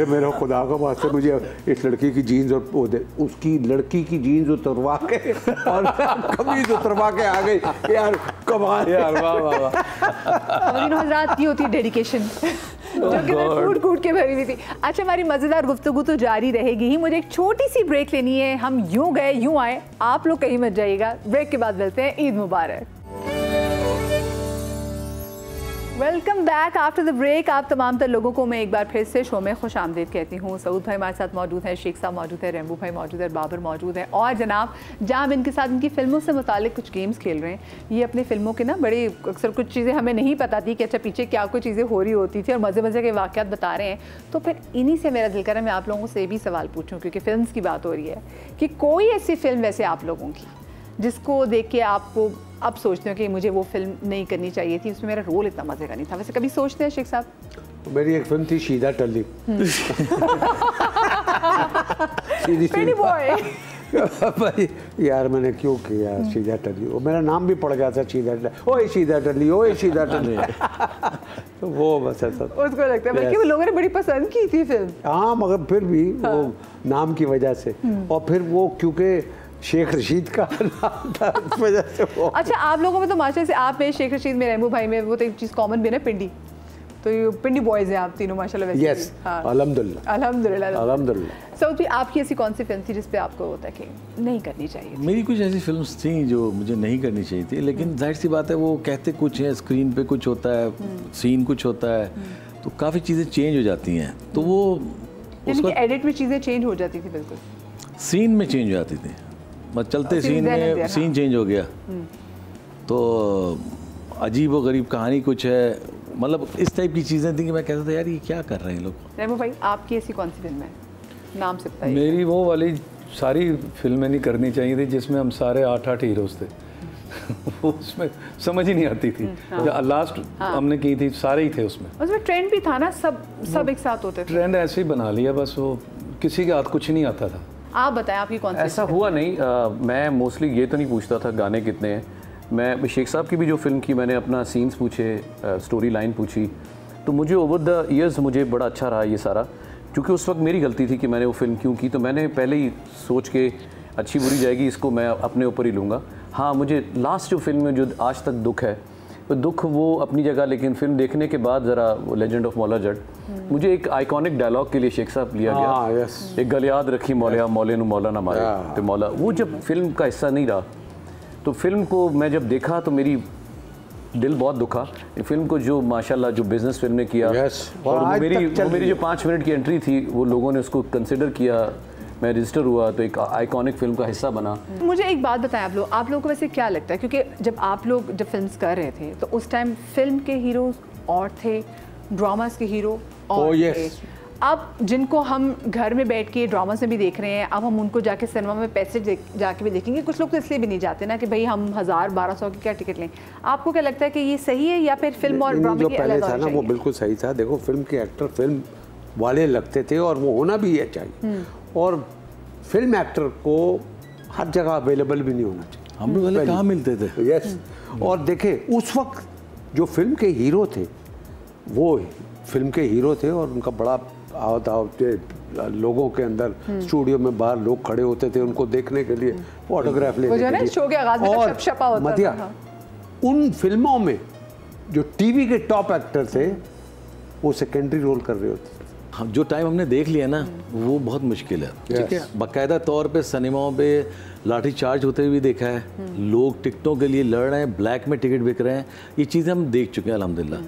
मेरा खुदा का वास्ते मुझे इस लड़की की जीन्स और वो दे। उसकी लड़की की जीन्स उतरवा के और कमीज उतरवा के आ गई। यार कमाल यार, वाह वाह वाह। हज़रात की होती है डेडिकेशन जो कि मैं कूट के भरी हुई थी। अच्छा, हमारी मज़ेदार गुफ्तगू तो जारी रहेगी ही, मुझे एक छोटी सी ब्रेक लेनी है। हम यूँ गए यूँ आए, आप लोग कहीं मत जाइएगा। ब्रेक के बाद मिलते हैं। ईद मुबारक। Welcome back after the break. आप तमाम तर लोगों को मैं एक बार फिर से शो में खुश आमदीद कहती हूँ। सऊद भाई हमारे साथ मौजूद हैं, शेख साहब मौजूद है, रेम्बू भाई मौजूद है, बाबर मौजूद है, और जनाब जहाँ इनके साथ इनकी फ़िल्मों से मुतालिक कुछ गेम्स खेल रहे हैं। ये अपनी फ़िल्मों के ना बड़े अक्सर कुछ चीज़ें हमें नहीं पता थी कि अच्छा पीछे क्या कुछ चीज़ें हो रही होती थी, और मज़े मज़े के वाक़यात बता रहे हैं। तो फिर इन्हीं से मेरा दिल करा मैं आप लोगों से भी सवाल पूछूँ, क्योंकि फ़िल्म की बात हो रही है, कि कोई ऐसी फ़िल्म वैसे आप लोगों की जिसको देख के आपको अब सोचते हो कि मुझे वो फिल्म नहीं करनी चाहिए थी, उसमें मेरा रोल इतना मजे का नहीं था? वैसे कभी सोचते हैं शेख साहब? मेरी एक फिल्म थी शीदा टल्ली। पेनी बॉय। भाई यार मैंने क्यों किया शीदा टल्ली, वो मेरा नाम भी पड़ गया था शीदा टल्ली, ओए शीदा टल्ली, ओए शीदा टल्ली। तो वो बस ऐसा उसको लगता है बल्कि लोगों ने बड़ी पसंद की थी फिल्म। हाँ, मगर फिर भी वो नाम की वजह से, और फिर वो क्योंकि शेख रशीद का नाम था उस वजह से वो। अच्छा, आप लोगों में तो माशाल्लाह से, आप में, शेख रशीद में, रेमू भाई में, वो तो एक चीज़ कॉमन भी है ना, पिंडी। तो ये पिंडी बॉयज़ हैं आप तीनों माशाल्लाह। वैसे यस, अल्हम्दुलिल्लाह अल्हम्दुलिल्लाह अल्हम्दुलिल्लाह। सऊद भी आपकी ऐसी कौन सी फिल्म थी जिस पे आपको होता है कि नहीं करनी चाहिए? मेरी कुछ ऐसी फिल्म्स थी जो मुझे नहीं करनी चाहिए थी, लेकिन जाहिर सी बात है वो कहते कुछ है, स्क्रीन पे कुछ होता है, सीन कुछ होता है, तो काफ़ी चीज़ें चेंज हो जाती हैं। तो वो उसका एडिट में चीज़ें चेंज हो जाती थी, बिल्कुल सीन में चेंज हो जाती थी, मतलब चलते सीन में सीन चेंज हो गया, तो अजीब व गरीब कहानी कुछ है, मतलब इस टाइप की चीज़ें थी कि मैं कहता था यार ये क्या कर रहे हैं लोग। रेमू भाई आपकी ऐसी कौन सी फिल्म है, नाम से बताइए? मेरी वो वाली सारी फिल्में नहीं करनी चाहिए थी जिसमें हम सारे 8-8 हीरोज़ थे। वो उसमें समझ ही नहीं आती थी। लास्ट हमने की थी सारे ही थे उसमें ट्रेंड भी था ना, सब एक साथ होते थे। ट्रेंड ऐसे ही बना लिया बस, वो किसी के हाथ कुछ नहीं आता था। आप बताएं आपकी कौन सी? ऐसा हुआ नहीं। मैं मोस्टली ये तो नहीं पूछता था गाने कितने हैं, मैं शेख साहब की भी जो फिल्म की मैंने अपना सीन्स पूछे, स्टोरी लाइन पूछी, तो मुझे ओवर द ईयर्स मुझे बड़ा अच्छा रहा ये सारा, क्योंकि उस वक्त मेरी गलती थी कि मैंने वो फिल्म क्यों की। तो मैंने पहले ही सोच के अच्छी बुरी जाएगी, इसको मैं अपने ऊपर ही लूँगा। हाँ, मुझे लास्ट जो फिल्म में जो आज तक दुख है, तो दुख वो अपनी जगह, लेकिन फिल्म देखने के बाद ज़रा वो लेजेंड ऑफ मौला जट, मुझे एक आइकॉनिक डायलॉग के लिए शेख साहब लिया गया, एक गल याद रखी मौलिया मौले नु मौला ना मारे, तो मौला, वो जब फिल्म का हिस्सा नहीं रहा, तो फिल्म को मैं जब देखा तो मेरी दिल बहुत दुखा। फिल्म को जो माशाल्लाह जो बिजनेस फिल्म ने किया, और वो मेरी जो 5 मिनट की एंट्री थी, वो लोगों ने उसको कंसिडर किया, मैं रजिस्टर हुआ, तो एक आइकॉनिक फिल्म का हिस्सा बना। मुझे एक बात बताएं, आप लोगों को वैसे क्या लगता है, क्योंकि जब आप लोग जब फिल्म्स कर रहे थे तो उस टाइम फिल्म के हीरो और थे, ड्रामास के हीरो और थे। अब जिनको हम घर में बैठ के ड्रामास में भी देख रहे हैं, अब हम उनको जाके सिनेमा में पैसे जाके भी देखेंगे। कुछ लोग तो इसलिए भी नहीं जाते ना कि भाई हम 1000-1200 की क्या टिकट लें। आपको क्या लगता है कि ये सही है या फिर फिल्म और ड्रामा की अलग था ना, वो बिल्कुल सही था। देखो, फिल्म के एक्टर फिल्म वाले लगते थे और वो होना भी ये चाहिए, और फिल्म एक्टर को हर जगह अवेलेबल भी नहीं होना चाहिए। हम लोग पहले कहाँ मिलते थे? यस। और देखे उस वक्त जो फिल्म के हीरो थे, वो फिल्म के हीरो थे, और उनका बड़ा लोगों के अंदर स्टूडियो में बाहर लोग खड़े होते थे उनको देखने के लिए, ऑटोग्राफ लेने के लिए। शो के आगाज में शपशपा होता था। उन फिल्मों में जो टीवी के टॉप एक्टर थे वो सेकेंडरी रोल कर रहे होते। हम जो टाइम हमने देख लिया ना, वो बहुत मुश्किल है। ठीक है, बाकायदा तौर पे सिनेमाओं पे लाठी चार्ज होते हुए देखा है, लोग टिकटों के लिए लड़ रहे हैं, ब्लैक में टिकट बिक रहे हैं, ये चीज़ें हम देख चुके हैं अल्हम्दुलिल्लाह।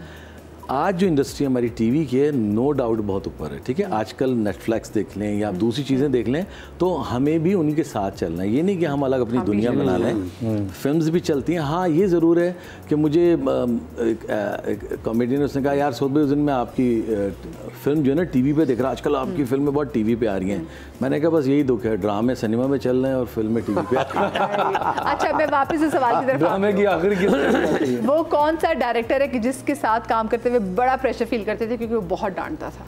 आज जो इंडस्ट्री हमारी टीवी की है, नो डाउट बहुत ऊपर है। ठीक है, आजकल नेटफ्लिक्स देख लें या दूसरी चीज़ें देख लें, तो हमें भी उन्हीं के साथ चलना है। ये नहीं कि हम अलग अपनी दुनिया बना लें। फिल्म्स भी चलती हैं। हाँ, ये ज़रूर है कि मुझे एक कॉमेडियन उसने कहा, यार सोच भाई उस दिन मैं आपकी फिल्म जो है ना टीवी पे देख रहा, आजकल आपकी फिल्में बहुत टीवी पे आ रही हैं। मैंने कहा बस यही दुख है, ड्रामे सिनेमा में चल रहे हैं और फिल्में टीवी पे। अच्छा, मैं वापस इस सवाल की तरफ, ड्रामे की आखिर की वो कौन सा डायरेक्टर है कि जिसके साथ काम करते हुए बड़ा प्रेशर फील करते थे क्योंकि वो बहुत डांटता था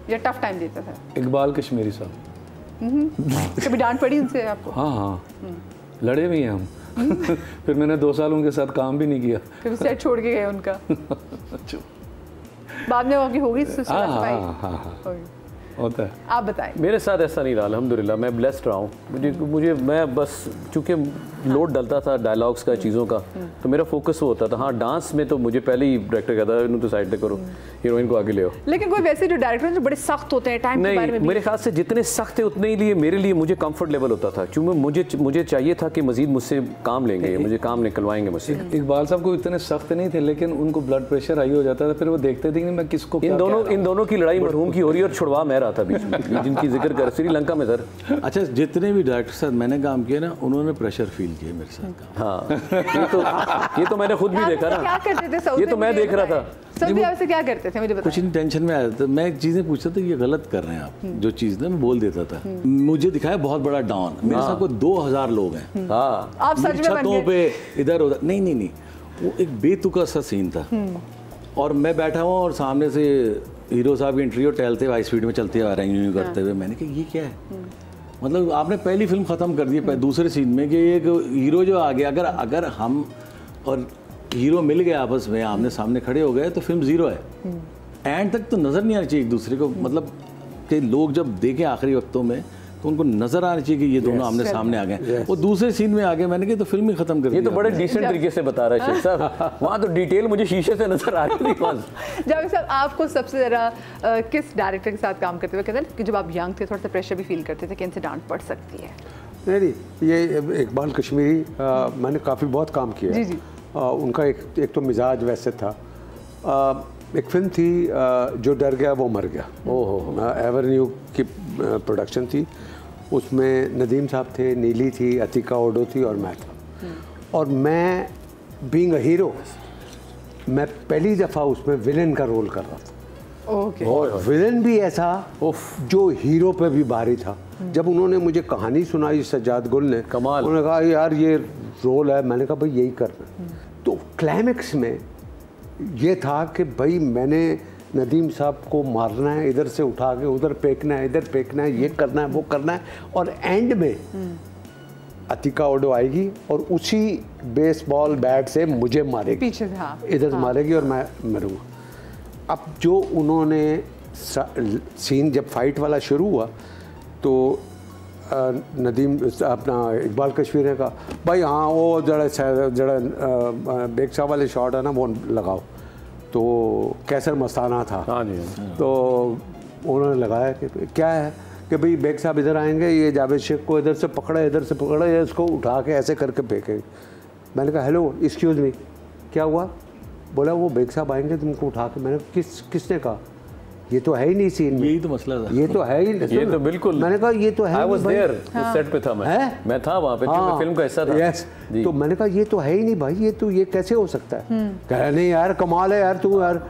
या टफ टाइम देता था? इकबाल कश्मीरी साहब। कभी डांट पड़ी उनसे आपको? हाँ, लड़े भी हैं हम। फिर मैंने 2 साल उनके साथ काम भी नहीं किया, फिर सेट छोड़ के गए उनका। बाद में होगी होता है। आप बताएं। मेरे साथ ऐसा नहीं रहा, अल्हम्दुलिल्लाह मैं ब्लेस्ड रहा हूँ। मुझे मैं बस चूँकि लोड डलता था डायलॉग्स का, चीज़ों का, तो मेरा फोकस वो होता था। हाँ, डांस में तो मुझे पहले ही डायरेक्टर कहता है इन्हों तो साइड पे करो, हीरोइन को आगे ले आओ। लेकिन कोई वैसे जो डायरेक्टर जो बड़े सख्त होते हैं टाइम के बारे में, मेरे ख्याल से जितने सख्त थे उतने ही लिए मेरे लिए मुझे कंफर्ट लेवल होता था, क्योंकि मुझे चाहिए था कि मजीद मुझसे काम लेंगे, मुझे काम निकलवाएंगे मुझसे। इकबाल साहब को इतने सख्त नहीं थे, लेकिन उनको ब्लड प्रेशर हाई हो जाता था, फिर वो देखते थे कि मैं किसको। इन दोनों की लड़ाई मरहूम की हो रही है और छुड़वा मैं रहा था बीच में, जिनकी जिक्र कर श्रीलंका में सर। अच्छा, जितने भी डायरेक्टर साथ मैंने काम किया ना, उन्होंने प्रेशर फील किया मेरे साथ। हाँ, ये तो मैंने खुद भी देखा ना। क्या करते थे? ये तो मैं देख रहा था। से क्या करते थे मुझे बताएं। कुछ नहीं, टेंशन में आया था मैं, चीज़ें पूछता था ये गलत कर रहे हैं आप, जो चीज़ ना मैं बोल देता था। मुझे दिखाया बहुत बड़ा डाउन, मेरे साथ को 2000 लोग हैं। हाँ, आप सच में छतों पे इधर उधर, नहीं, वो एक बेतुका सा सीन था, और मैं बैठा हुआ और सामने से हीरो साहब की एंट्री और टहलते हाई स्पीड में चलते आ रहे हैं यूँ करते हुए। मैंने कहा ये क्या है, मतलब आपने पहली फिल्म ख़त्म कर दी दूसरे सीन में कि एक हीरो जो आ गया, अगर हम और हीरो मिल गए आपस में, आमने सामने खड़े हो गए, तो फिल्म ज़ीरो है। एंड तक तो नज़र नहीं आनी चाहिए एक दूसरे को, मतलब कि लोग जब देखें आखिरी वक्तों में तो उनको नजर आना चाहिए कि ये दोनों आमने सामने आ गए। वो दूसरे सीन में आ गए, मैंने कहा तो फिल्म ही खत्म कर दी। ये तो बड़े डिसेंट तरीके से बता रहा है शेख साहब, वहाँ तो डिटेल मुझे शीशे से नजर आ रही थी। जावेद साहब, आपको सबसे ज़्यादा किस डायरेक्टर के साथ काम करते हुए कहते हैं कि जब आप यंग थे थोड़ा सा प्रेशर भी फील करते थे कि इनसे डांट पड़ सकती है? नहीं, ये इकबाल कश्मीरी मैंने काफ़ी बहुत काम किया। जी। उनका एक तो मिजाज वैसे था। एक फिल्म थी जो डर गया वो मर गया, एवरन्यू की प्रोडक्शन थी। उसमें नदीम साहब थे, नीली थी, अतिका ओडो थी और मैं था। और मैं बीइंग अ हीरो, मैं पहली दफ़ा उसमें विलेन का रोल कर रहा था। और विलेन भी ऐसा जो हीरो पे भी भारी था। जब उन्होंने मुझे कहानी सुनाई सज्जाद गुल ने, कमाल, उन्होंने कहा यार ये रोल है, मैंने कहा भाई यही करना। तो क्लाइमेक्स में ये था कि भाई मैंने नदीम साहब को मारना है, इधर से उठा के उधर फेंकना है, इधर फेंकना है, ये करना है, वो करना है। और एंड में अतिका ओडो आएगी और उसी बेसबॉल बैट से मुझे मारेगी, पीछे से, हाँ, इधर हाँ। मारेगी और मैं मरूंगा। अब जो उन्होंने सीन जब फाइट वाला शुरू हुआ तो नदीम अपना इकबाल कश्मीर ने कहा भाई हाँ वो जड़ा बेगसा वाले शॉट है ना वो लगाओ, तो कैसर मस्ताना था। हाँ जी। तो उन्होंने लगाया कि क्या है कि भाई बेग साहब इधर आएंगे, ये जावेद शेख को इधर से पकड़ा या इसको उठा के ऐसे करके फेंकेंगे। मैंने कहा हेलो एक्सक्यूज़ मी, क्या हुआ? बोला वो बेग साहब आएंगे तुमको उठा के। मैंने किसने कहा? ये तो है ही नहीं सीन में, यही तो मसला था, ये तो है ही नहीं। ये तो बिल्कुल, मैंने कहा ये तो है I was नहीं there, भाई। उस सेट पे था मैं था वहाँ पे, हाँ, फिल्म का हिस्सा था। यस, तो मैंने कहा ये तो है ही नहीं भाई, ये कैसे हो सकता है? कह रहा नहीं यार कमाल है यार, तू यार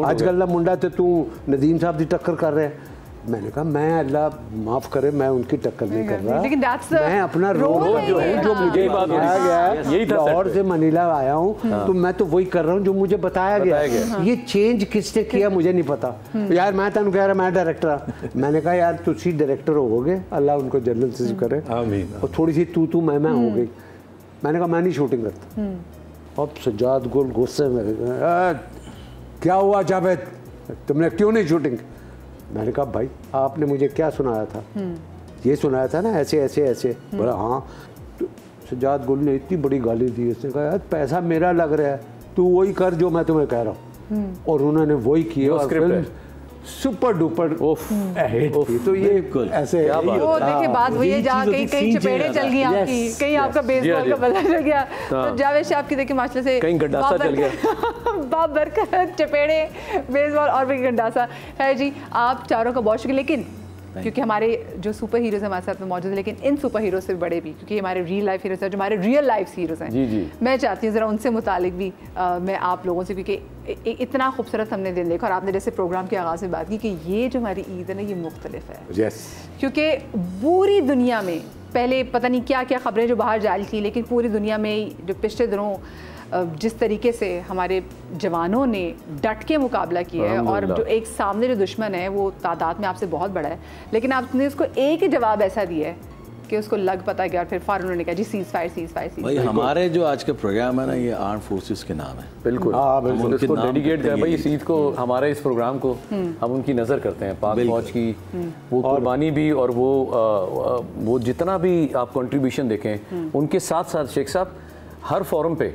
आजकल मुंडा तो तू नदीम साहब की टक्कर कर रहे हैं। मैंने कहा मैं अल्लाह माफ करे मैं उनकी टक्कर नहीं कर रहा, लेकिन मैं अपना रोल जो है जो मुझे बताया गया है, लाहौर से मनीला आया हूँ तो मैं तो वही कर रहा हूँ जो मुझे बताया गया। ये चेंज किसने किया मुझे नहीं पता यार। मैं तेन कह रहा मैं डायरेक्टर, मैंने कहा यार तुसी डायरेक्टर होगे, अल्लाह उनको जन्नत नसीब करे, और थोड़ी सी तू मैं हो गई। मैंने कहा मैं नहीं शूटिंग करता। अब सज्जाद गुल गुस्से में क्या हुआ जावेद तुमने क्यों नहीं शूटिंग? मैंने कहा भाई आपने मुझे क्या सुनाया था? ये सुनाया था ना ऐसे ऐसे ऐसे। बोला हाँ। तो सज्जाद गुल ने इतनी बड़ी गाली दी, उसने कहा यार पैसा मेरा लग रहा है, तू वही कर जो मैं तुम्हें कह रहा हूँ। और उन्होंने वही किया और फिल्म सुपर डुपर हिट थी। तो ये ऐसे वो देखिए बात वही है जहाँ कहीं चपेड़े चल गई आपकी, कहीं आपका बेसबॉल का बल्ला चल गया, तो जावेद शाह आपकी देखिए माशाल्लाह से कहीं गंडासा चल गया, बाप बरकत चपेड़े बेसबॉल और भी गंडासा है जी। आप चारों का बहुत शुक्रिया, लेकिन क्योंकि हमारे जो सुपर हीरोज़ हमारे साथ में मौजूद है, लेकिन इन सुपर हीरो से बड़े भी, क्योंकि हमारे रियल लाइफ हीरोज़ हैं, जो हमारे रियल लाइफ हीरोज़ हैं। जी जी। मैं चाहती हूँ ज़रा उनसे मुतालिक भी मैं आप लोगों से, क्योंकि इतना खूबसूरत हमने दिन देखा और आपने जैसे प्रोग्राम के आगाज़ में बात की कि ये जो हमारी ईद है ना ये मुख्तलिफ है। यस, क्योंकि पूरी दुनिया में पहले पता नहीं क्या क्या खबरें जो बाहर जारी थी, लेकिन पूरी दुनिया में जो पिछले दिनों जिस तरीके से हमारे जवानों ने डट के मुकाबला किया है, और जो एक सामने जो दुश्मन है वो तादाद में आपसे बहुत बड़ा है, लेकिन आपने उसको एक ही जवाब ऐसा दिया है कि उसको लग पता गया और फिर फ़ौरन उन्होंने कहा जी सीज़ फायर। भाई हमारे जो आज का प्रोग्राम है ना ये आर्म फोर्सेस के नाम है। बिल्कुल, हम उसको डेडिकेट करें भाई, इस ईद को हमारे इस प्रोग्राम को हम उनकी नज़र करते हैं, पाक फौज की वो कुर्बानी भी और वो जितना भी आप कंट्रीब्यूशन देखें उनके साथ साथ शेख साहब हर फोरम पे,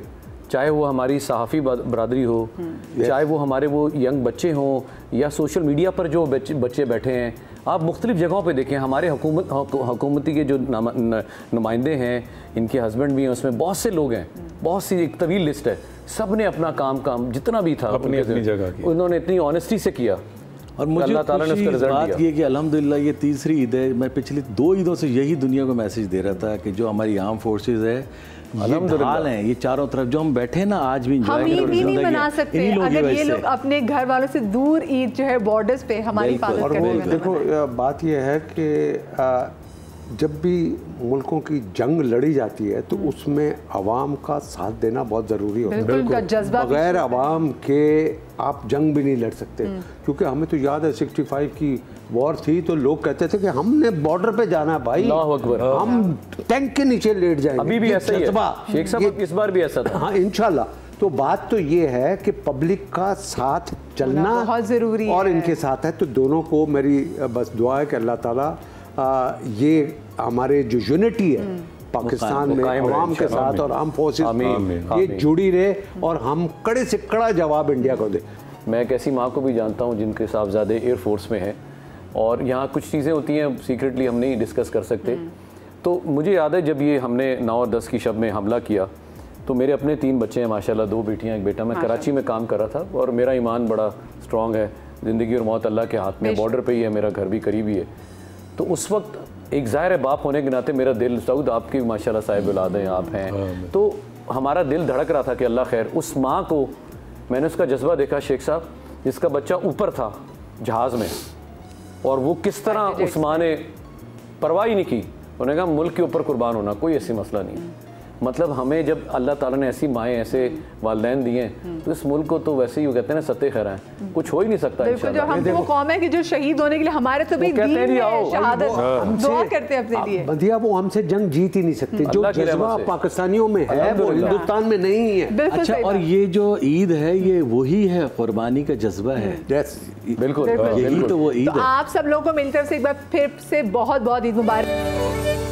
चाहे वो हमारी सहाफ़ी बरादरी हो, चाहे वो हमारे वो यंग बच्चे हों या सोशल मीडिया पर जो बच्चे बैठे हैं, आप मुख्तलिफ जगहों पे देखें हमारे हुकूमती के जो नुमाइंदे हैं, इनके हस्बैंड भी हैं, उसमें बहुत से लोग हैं, बहुत सी एक तवील लिस्ट है, सब ने अपना काम जितना भी था अपनी जगह की, उन्होंने इतनी ऑनेस्टी से किया और मुझे अल्लाह ताला ने उसका रिजल्ट बात ये कि अल्हम्दुलिल्लाह ये तीसरी ईद है। मैं पिछली 2 ईदों से यही दुनिया को मैसेज दे रहा था कि जो हमारी आर्म फोर्सेज है ढाल हैं, ये चारों तरफ जो हम बैठे ना आज भी हम ईद भी नहीं मना सकते अगर ये लोग अपने घर वालों से दूर ईद जो है बॉर्डर्स पे हमारी हिफाजत करते हैं। देखो बात ये है कि जब भी मुल्कों की जंग लड़ी जाती है तो उसमें अवाम का साथ देना बहुत ज़रूरी होता है। बगैर अवाम के आप जंग भी नहीं लड़ सकते, क्योंकि हमें तो याद है 65 की वॉर थी तो लोग कहते थे कि हमने बॉर्डर पे जाना है भाई, हम टैंक के नीचे लेट जाएंगे। अभी भी ऐसा ही है शेख साहब, इस बार भी ऐसा था। हाँ इंशाल्लाह। तो बात तो ये है कि पब्लिक का साथ चलना बहुत ज़रूरी है, और इनके साथ है। तो दोनों को मेरी बस दुआ है कि अल्लाह ताला ये हमारे जो यूनिटी है पाकिस्तान में अवाम के साथ और आर्म फोर्सेस ये जुड़ी रहे और हम कड़े से कड़ा जवाब इंडिया को दे। मैं एक ऐसी माँ को भी जानता हूँ जिनके साहबजादे एयरफोर्स में हैं और यहाँ कुछ चीज़ें होती हैं सीक्रेटली हम नहीं डिस्कस कर सकते। तो मुझे याद है जब ये हमने 9 और 10 की शब में हमला किया तो मेरे अपने 3 बच्चे हैं माशाल्लाह, 2 बेटियाँ 1 बेटा। मैं कराची में काम कर रहा था और मेरा ईमान बड़ा स्ट्रॉन्ग है, ज़िंदगी और मौत अल्लाह के हाथ में, बॉर्डर पे ही है, मेरा घर भी करीब ही है। तो उस वक्त एक ज़ाहिर बाप होने के नाते मेरा दिल, सऊद आपकी माशाल्लाह साहिब औलाद हैं, आप हैं, तो हमारा दिल धड़क रहा था कि अल्लाह खैर। उस माँ को मैंने उसका जज्बा देखा शेख साहब, जिसका बच्चा ऊपर था जहाज़ में और वो किस तरह उस माँ ने परवाह ही नहीं की। उन्होंने कहा मुल्क के ऊपर कुर्बान होना कोई ऐसी मसला नहीं है। मतलब हमें जब अल्लाह ताला ने ऐसी माएँ ऐसे वालिदैन दिए हैं तो इस मुल्क को तो वैसे ही वो कहते हैं ना सत्ते खैरा है, कुछ हो ही नहीं सकता। बिल्कुल, जो हम वो कौम है कि जो शहीद होने के लिए हमारे तो भी दीन में शहादत दुआ करते हैं अपने लिए। बंदिया वो हमसे जंग जीत ही नहीं सकते, जो जज्बा पाकिस्तानियों में है वो हिंदुस्तान में नहीं है। अच्छा, और ये जो ईद है ये वही है, कुर्बानी का जज्बा है। बिल्कुल, यही तो वो ईद है। आप सब लोगों को मेरी तरफ से एक बार फिर से बहुत बहुत ईद मुबारक।